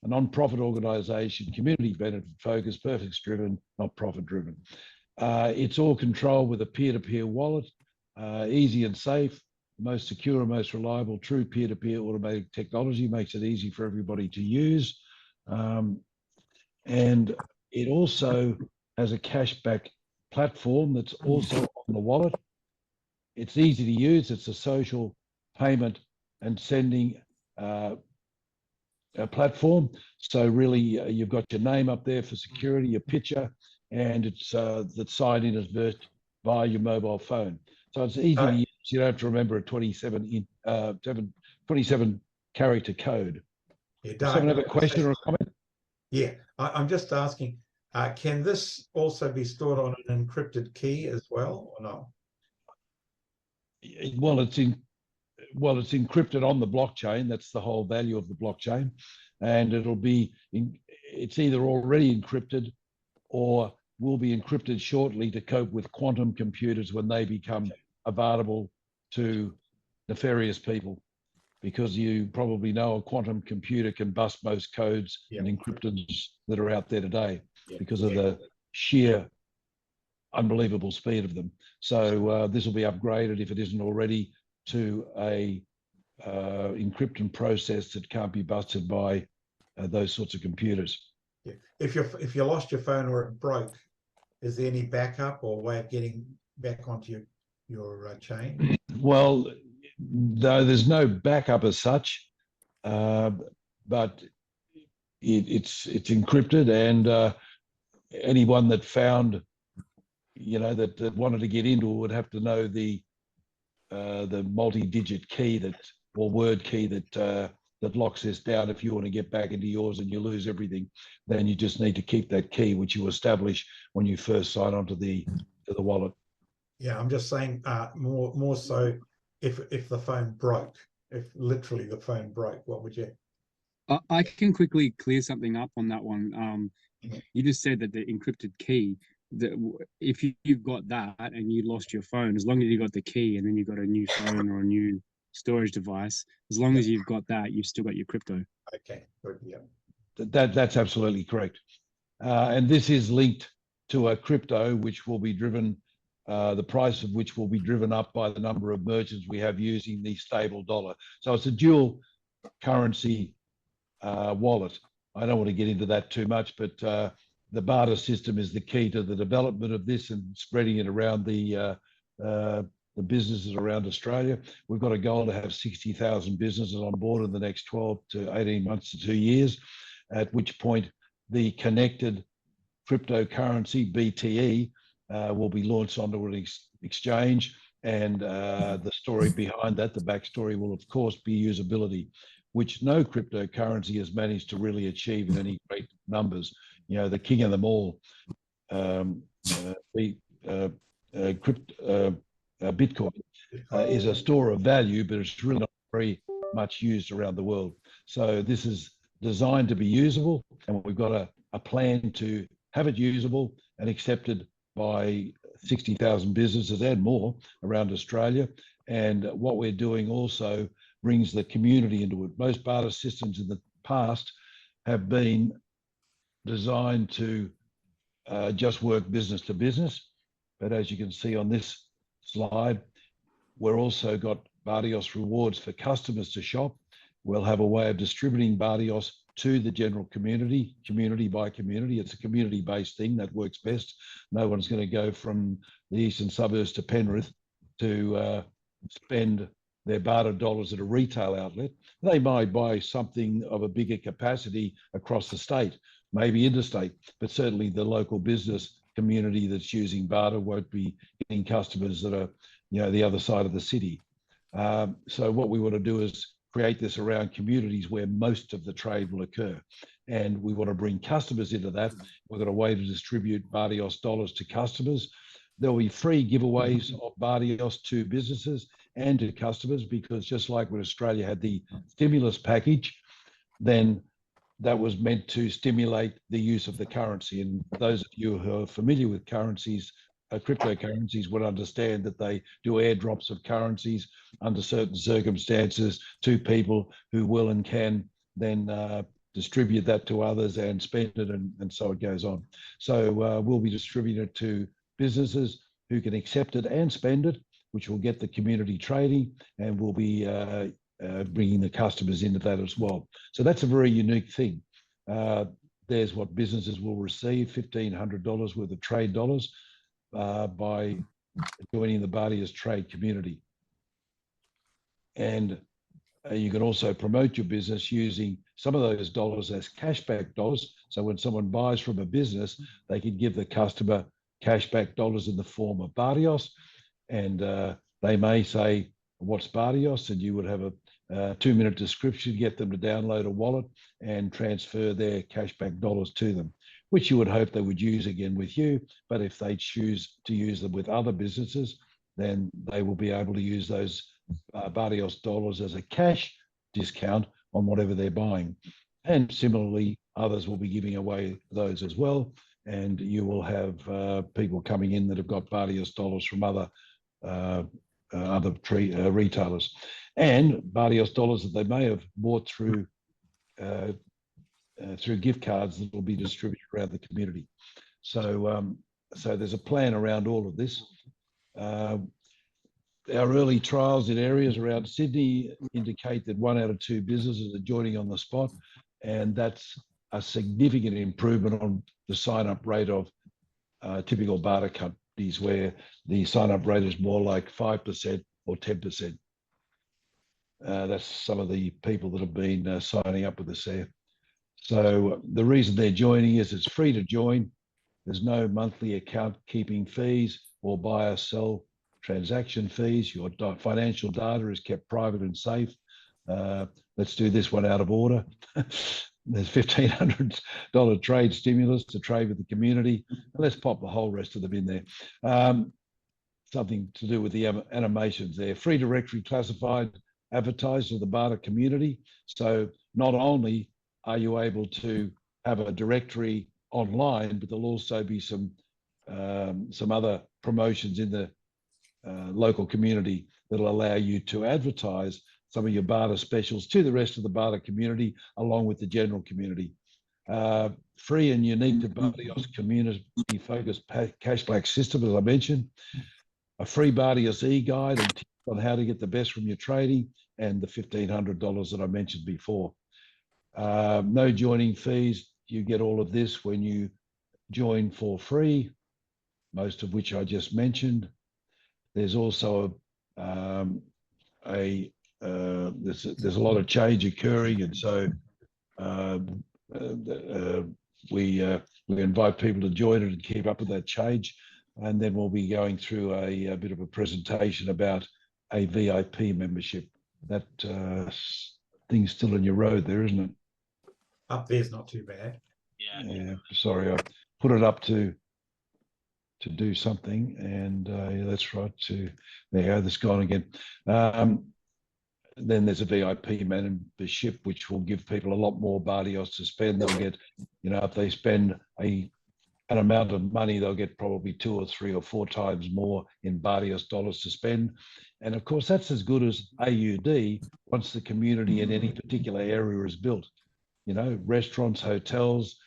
A non-profit organization, community benefit focused, purpose-driven, not profit-driven. It's all controlled with a peer-to-peer wallet, easy and safe, most secure and most reliable, true peer-to-peer automated technology, makes it easy for everybody to use. And it also has a cashback platform that's also on the wallet. It's easy to use. It's a social payment and sending a platform. So really, you've got your name up there for security, your picture, and it's that's signed in as via your mobile phone. So it's easy to use. You don't have to remember a 27 character code. Yeah, Does someone have a question or a comment? Yeah, I'm just asking, can this also be stored on an encrypted key as well, or no? Well, it's encrypted on the blockchain. That's the whole value of the blockchain, and it's either already encrypted or will be encrypted shortly to cope with quantum computers when they become available to nefarious people. because you probably know a quantum computer can bust most codes Yeah. and encryptors that are out there today Yeah. because of the sheer unbelievable speed of them. So this will be upgraded, if it isn't already, to a encryption process that can't be busted by those sorts of computers. Yeah. If you lost your phone or it broke, is there any backup or way of getting back onto your chain? Well, though there's no backup as such, but it's encrypted, and anyone that found, that wanted to get into it would have to know the multi-digit key or word key that locks this down. If you want to get back into yours and you lose everything, then you just need to keep that key, which you establish when you first sign on to the wallet. Yeah, I'm just saying more so if the phone broke, if literally the phone broke, what would you? I can quickly clear something up on that one. You just said that the encrypted key, that if you've got that and you lost your phone, as long as you got the key and then you got a new phone or a new storage device, as long as you've got that, you've still got your crypto. Okay, good, yeah. That's absolutely correct. And this is linked to a crypto which will be driven, the price of which will be driven up by the number of merchants we have using the stable dollar. So it's a dual currency wallet. I don't want to get into that too much, but the barter system is the key to the development of this and spreading it around the businesses around Australia. We've got a goal to have 60,000 businesses on board in the next 12 to 18 months to 2 years, at which point the connected cryptocurrency, BTE, will be launched onto an exchange. And the story behind that, the backstory, will of course be usability, which no cryptocurrency has managed to really achieve in any great numbers. The king of them all, Bitcoin, is a store of value, but it's really not very much used around the world. So this is designed to be usable, and we've got a plan to have it usable and accepted by 60,000 businesses and more around Australia. And what we're doing also brings the community into it. Most barter systems in the past have been designed to just work business to business. But as you can see on this slide, we're also got Bartios rewards for customers to shop. We'll have a way of distributing Bartios to the general community, community by community. It's a community-based thing that works best. No one's going to go from the eastern suburbs to Penrith to spend their barter dollars at a retail outlet. They might buy something of a bigger capacity across the state, maybe interstate, but certainly the local business community that's using barter won't be getting customers that are, the other side of the city. So what we want to do is create this around communities where most of the trade will occur. And we want to bring customers into that. We've got a way to distribute Bartios dollars to customers. There'll be free giveaways of Bartios to businesses and to customers, because just like when Australia had the stimulus package, then that was meant to stimulate the use of the currency. And those of you who are familiar with currencies, cryptocurrencies, would understand that they do airdrops of currencies under certain circumstances to people who will and can then distribute that to others and spend it, and so it goes on. So we'll be distributing it to businesses who can accept it and spend it, which will get the community trading, and we'll be bringing the customers into that as well. So that's a very unique thing. There's what businesses will receive, $1,500 worth of trade dollars by joining the Bartios trade community. And you can also promote your business using some of those dollars as cashback dollars. So when someone buys from a business, they can give the customer cashback dollars in the form of Bartios. And they may say, what's Bartios? And you would have a 2-minute description, get them to download a wallet and transfer their cashback dollars to them, which you would hope they would use again with you. But if they choose to use them with other businesses, then they will be able to use those Bartios dollars as a cash discount on whatever they're buying. And similarly, others will be giving away those as well. And you will have people coming in that have got Bartios dollars from other other retailers, and Bardios dollars that they may have bought through gift cards that will be distributed around the community. So so there's a plan around all of this. Our early trials in areas around Sydney indicate that 1 out of 2 businesses are joining on the spot, and that's a significant improvement on the sign-up rate of typical barter companies, where the sign-up rate is more like 5% or 10%. That's some of the people that have been signing up with us there. So the reason they're joining is it's free to join. There's no monthly account keeping fees or buy or sell transaction fees. Your financial data is kept private and safe. Let's do this one out of order. There's $1,500 trade stimulus to trade with the community. Let's pop the whole rest of them in there. Something to do with the animations there. Free directory classified advertised to the barter community. So not only are you able to have a directory online, but there'll also be some other promotions in the local community that'll allow you to advertise some of your barter specials to the rest of the barter community, along with the general community. Free and unique to Bardios community-focused cashback system, as I mentioned. A free Bardios e-guide and tips on how to get the best from your trading, and the $1,500 that I mentioned before. No joining fees. You get all of this when you join for free, most of which I just mentioned. There's also there's a lot of change occurring, and so we invite people to join it and keep up with that change. And then we'll be going through a bit of a presentation about a VIP membership. That thing's still in your road there, isn't it? Up there's not too bad. Yeah. Sorry, I put it up to do something, and yeah, that's right. There you go. That's gone again. Then there's a VIP membership, which will give people a lot more Bardios to spend. They'll get, if they spend an amount of money, they'll get probably 2 or 3 or 4 times more in Bardios dollars to spend. And of course, that's as good as AUD once the community in any particular area is built. Restaurants, hotels,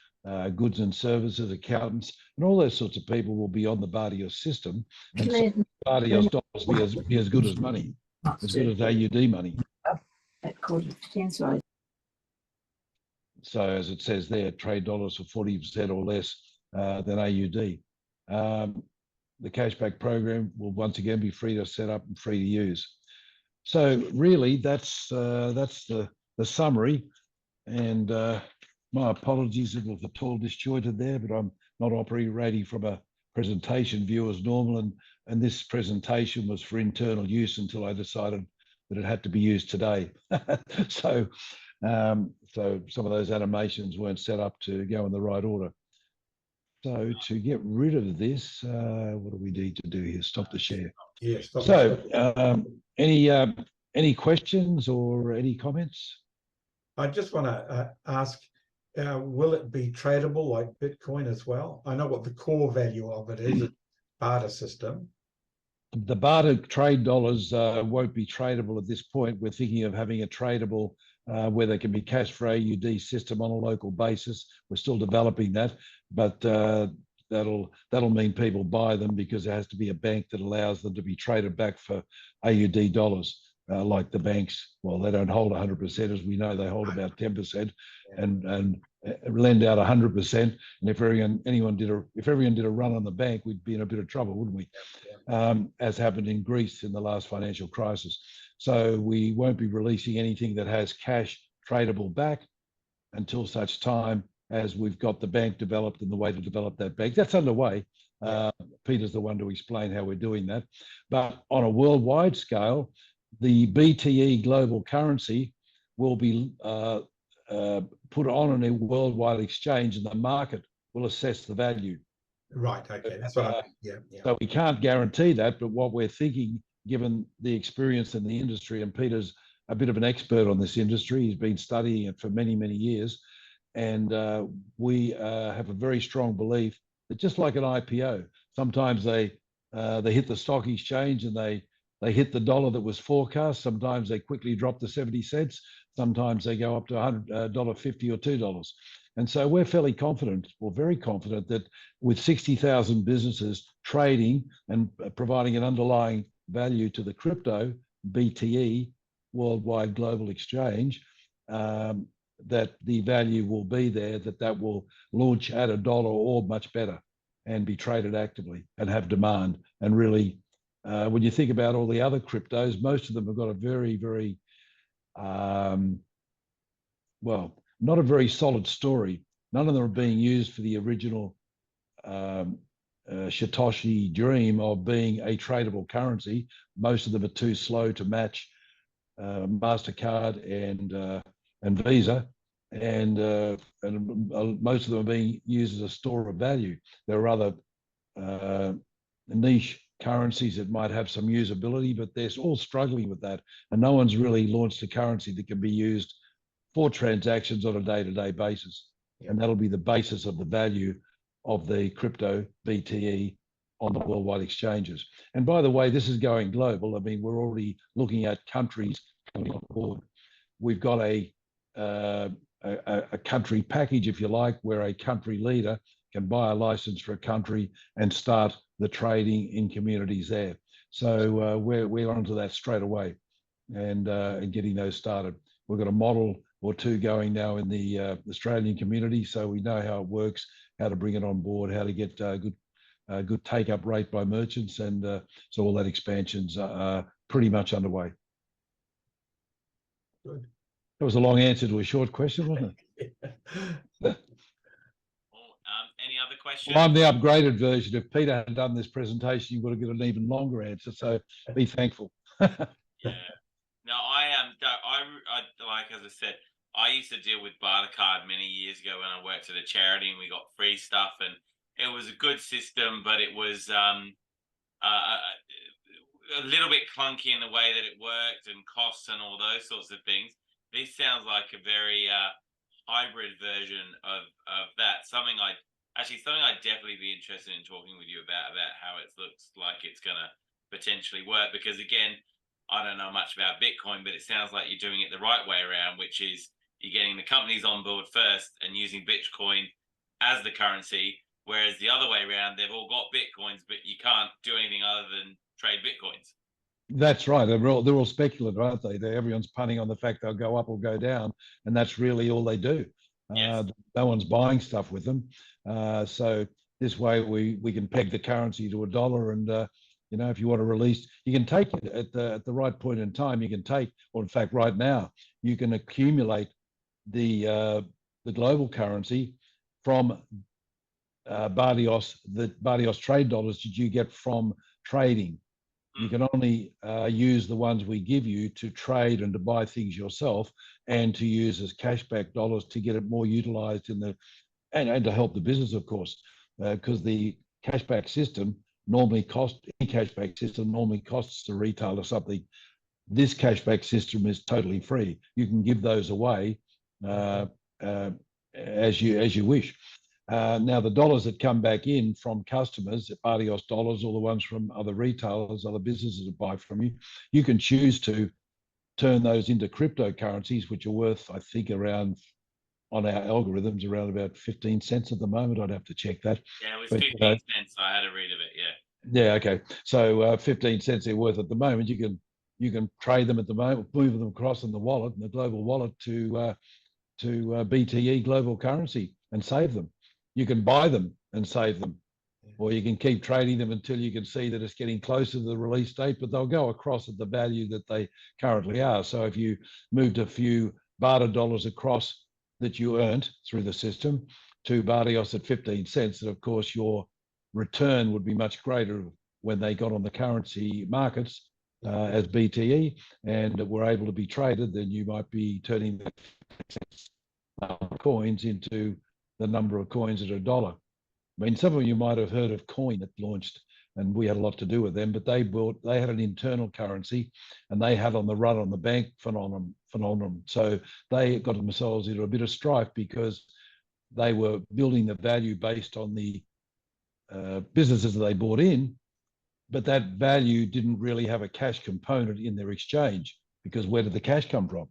goods and services, accountants, and all those sorts of people will be on the Bardios system. And so Bardios dollars be as good as money, as good as AUD money. So as it says there, trade dollars for 40% or less than AUD. The cashback program will once again be free to set up and free to use. So really, that's the summary. And my apologies if it was a tall disjointed there, but I'm not operating from a presentation view as normal. And this presentation was for internal use until I decided that it had to be used today. So some of those animations weren't set up to go in the right order. So to get rid of this, what do we need to do here? Stop the share. Yeah. So any questions or any comments? I just want to ask, will it be tradable like Bitcoin as well? I know what the core value of it is, a barter system. The barter trade dollars won't be tradable at this point. We're thinking of having a tradable where there can be cash for AUD system on a local basis. We're still developing that, but that'll mean people buy them because there has to be a bank that allows them to be traded back for AUD dollars. Like the banks, well, they don't hold 100%, as we know. They hold about 10% and lend out 100%. And if everyone did a run on the bank, we'd be in a bit of trouble, wouldn't we? As happened in Greece in the last financial crisis. So we won't be releasing anything that has cash tradable back until such time as we've got the bank developed and the way to develop that bank. That's underway. Peter's the one to explain how we're doing that. But on a worldwide scale, the BTE global currency will be put on a worldwide exchange, and the market will assess the value. Right. Okay. That's what I mean. Yeah. So we can't guarantee that, but what we're thinking, given the experience in the industry, and Peter's a bit of an expert on this industry, he's been studying it for many, many years, and we have a very strong belief that just like an IPO, sometimes they hit the stock exchange and they they hit the dollar that was forecast. Sometimes they quickly drop to 70 cents. Sometimes they go up to $100.50 or $2. And so we're fairly confident, or very confident, that with 60,000 businesses trading and providing an underlying value to the crypto BTE, Worldwide Global Exchange, that the value will be there, that will launch at $1 or much better and be traded actively and have demand. And really, when you think about all the other cryptos, most of them have got a very, very, well, not a very solid story. None of them are being used for the original Satoshi dream of being a tradable currency. Most of them are too slow to match MasterCard and Visa, and most of them are being used as a store of value. There are other niche currencies that might have some usability, but they're all struggling with that, and no one's really launched a currency that can be used for transactions on a day-to-day basis. Yeah. And that'll be the basis of the value of the crypto BTE on the worldwide exchanges. And by the way, this is going global. I mean, we're already looking at countries coming on board. We've got a country package, if you like, where a country leader can buy a license for a country and start the trading in communities there. So we're onto that straight away, and getting those started. We've got a model or two going now in the Australian community, so we know how it works, how to bring it on board, how to get good take-up rate by merchants, and so all that expansion's pretty much underway. Good. That was a long answer to a short question, wasn't it? Any other questions? Well, I'm the upgraded version. If Peter had done this presentation, you would have got an even longer answer. So be thankful. Yeah. No, I like, as I said, I used to deal with Bartercard many years ago when I worked at a charity, and we got free stuff, and it was a good system, but it was a little bit clunky in the way that it worked, and costs and all those sorts of things. This sounds like a very hybrid version of that. Something I'd definitely be interested in talking with you about how it looks like it's going to potentially work, because again, I don't know much about Bitcoin, but it sounds like you're doing it the right way around, which is you're getting the companies on board first and using Bitcoin as the currency, whereas the other way around, they've all got Bitcoins, but you can't do anything other than trade Bitcoins. That's right. They're all speculative, aren't they? Everyone's punting on the fact they'll go up or go down, and that's really all they do. Yes. No one's buying stuff with them. So this way we can peg the currency to $1, and you know, if you want to release, you can take it at the right point in time. You can take, or in fact, right now, you can accumulate the global currency from Bardios, the Bardios trade dollars that you get from trading. You can only use the ones we give you to trade and to buy things yourself, and to use as cashback dollars to get it more utilized in the, and to help the business, of course, because the cashback system normally costs the retailer something. This cashback system is totally free. You can give those away as you wish. Now, the dollars that come back in from customers, Bardios dollars, or the ones from other retailers, other businesses that buy from you, you can choose to turn those into cryptocurrencies, which are worth, I think, around, on our algorithms, around about 15 cents at the moment. I'd have to check that. Yeah, it was 15 cents. I had a read of it. Yeah. Yeah. Okay. So 15 cents they're worth at the moment. You can trade them at the moment, move them across in the wallet, in the global wallet, to BTE global currency, and save them. You can buy them and save them, or you can keep trading them until you can see that it's getting closer to the release date, but they'll go across at the value that they currently are. So if you moved a few barter dollars across that you earned through the system to Bardios at 15 cents, then of course your return would be much greater when they got on the currency markets as BTE and were able to be traded. Then you might be turning the coins into the number of coins at $1. I mean, some of you might have heard of Coin that launched, and we had a lot to do with them, but they had an internal currency, and they had on the run on the bank phenomenon. So they got themselves into a bit of strife because they were building the value based on the businesses that they bought in, but that value didn't really have a cash component in their exchange, because where did the cash come from?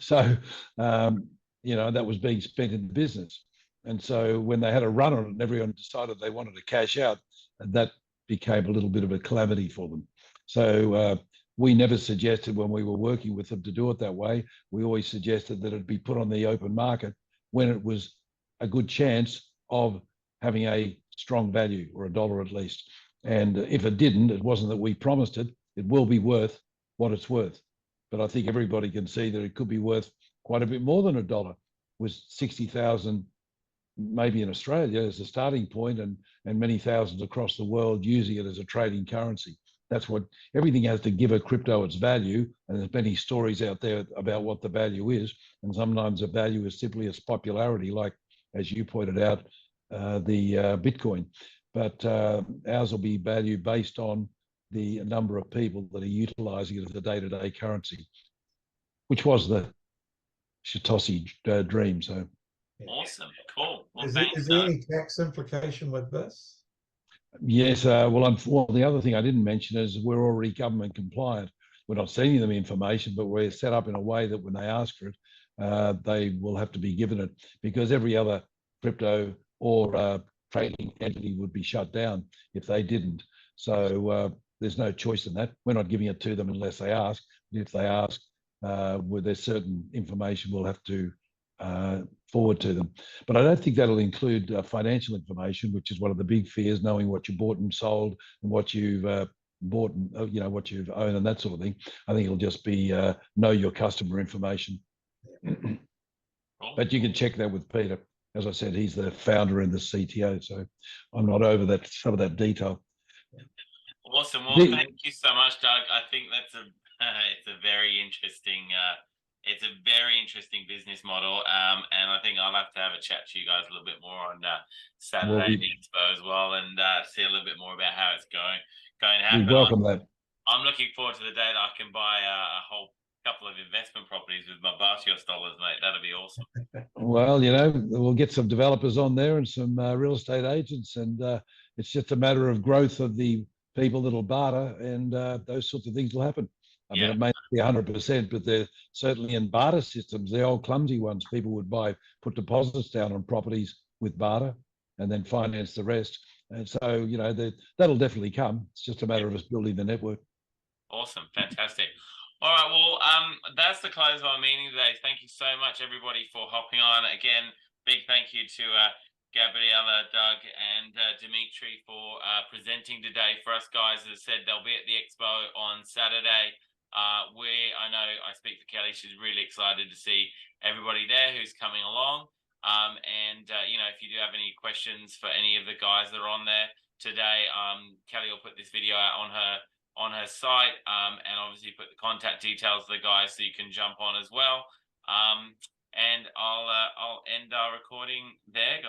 So, that was being spent in the business. And so when they had a run on it and everyone decided they wanted to cash out, that became a little bit of a calamity for them. So we never suggested when we were working with them to do it that way. We always suggested that it be put on the open market when it was a good chance of having a strong value, or $1 at least. And if it didn't, it wasn't that we promised it. It will be worth what it's worth. But I think everybody can see that it could be worth quite a bit more than $1, with 60,000 maybe in Australia as a starting point, and many thousands across the world using it as a trading currency. That's what everything has to give a crypto its value. And there's many stories out there about what the value is. And sometimes the value is simply its popularity, like, as you pointed out, the Bitcoin. But ours will be valued based on the number of people that are utilizing it as a day-to-day currency, which was the Satoshi dream. So awesome, cool. Well, Is thanks, there Doug. any tax implication with this? yes, well, the other thing I didn't mention is we're already government compliant. We're not sending them information, but we're set up in a way that when they ask for it, they will have to be given it, because every other crypto or trading entity would be shut down if they didn't. So there's no choice in that. We're not giving it to them unless they ask. If they ask, there's certain information we'll have to forward to them. But I don't think that'll include financial information, which is one of the big fears, knowing what you bought and sold and what you've bought and what you've owned and that sort of thing. I think it'll just be know your customer information. But you can check that with Peter. As I said, he's the founder and the CTO, so I'm not over that some of that detail. Awesome. Well, thank you so much, Doug. I think that's it's a very interesting business model. And I think I'll have to have a chat to you guys a little bit more on Saturday Expo as well, and see a little bit more about how it's going to happen. We welcome that. I'm looking forward to the day that I can buy a whole couple of investment properties with my Bartios dollars, mate. That'll be awesome. Well, we'll get some developers on there and some real estate agents, and it's just a matter of growth of the people that'll barter, and those sorts of things will happen. I mean, it may not be 100%, but they're certainly in barter systems. The old clumsy ones, people would put deposits down on properties with barter and then finance the rest. And so, that'll definitely come. It's just a matter of us building the network. Awesome. Fantastic. All right. Well, that's the close of our meeting today. Thank you so much, everybody, for hopping on. Again, big thank you to GAbriele, Doug, and Dimitri for presenting today for us, guys. As I said, they'll be at the expo on Saturday. I know I speak for Kelly. She's really excited to see everybody there who's coming along. If you do have any questions for any of the guys that are on there today, Kelly will put this video out on her site, and obviously put the contact details of the guys so you can jump on as well. And I'll end our recording there, guys.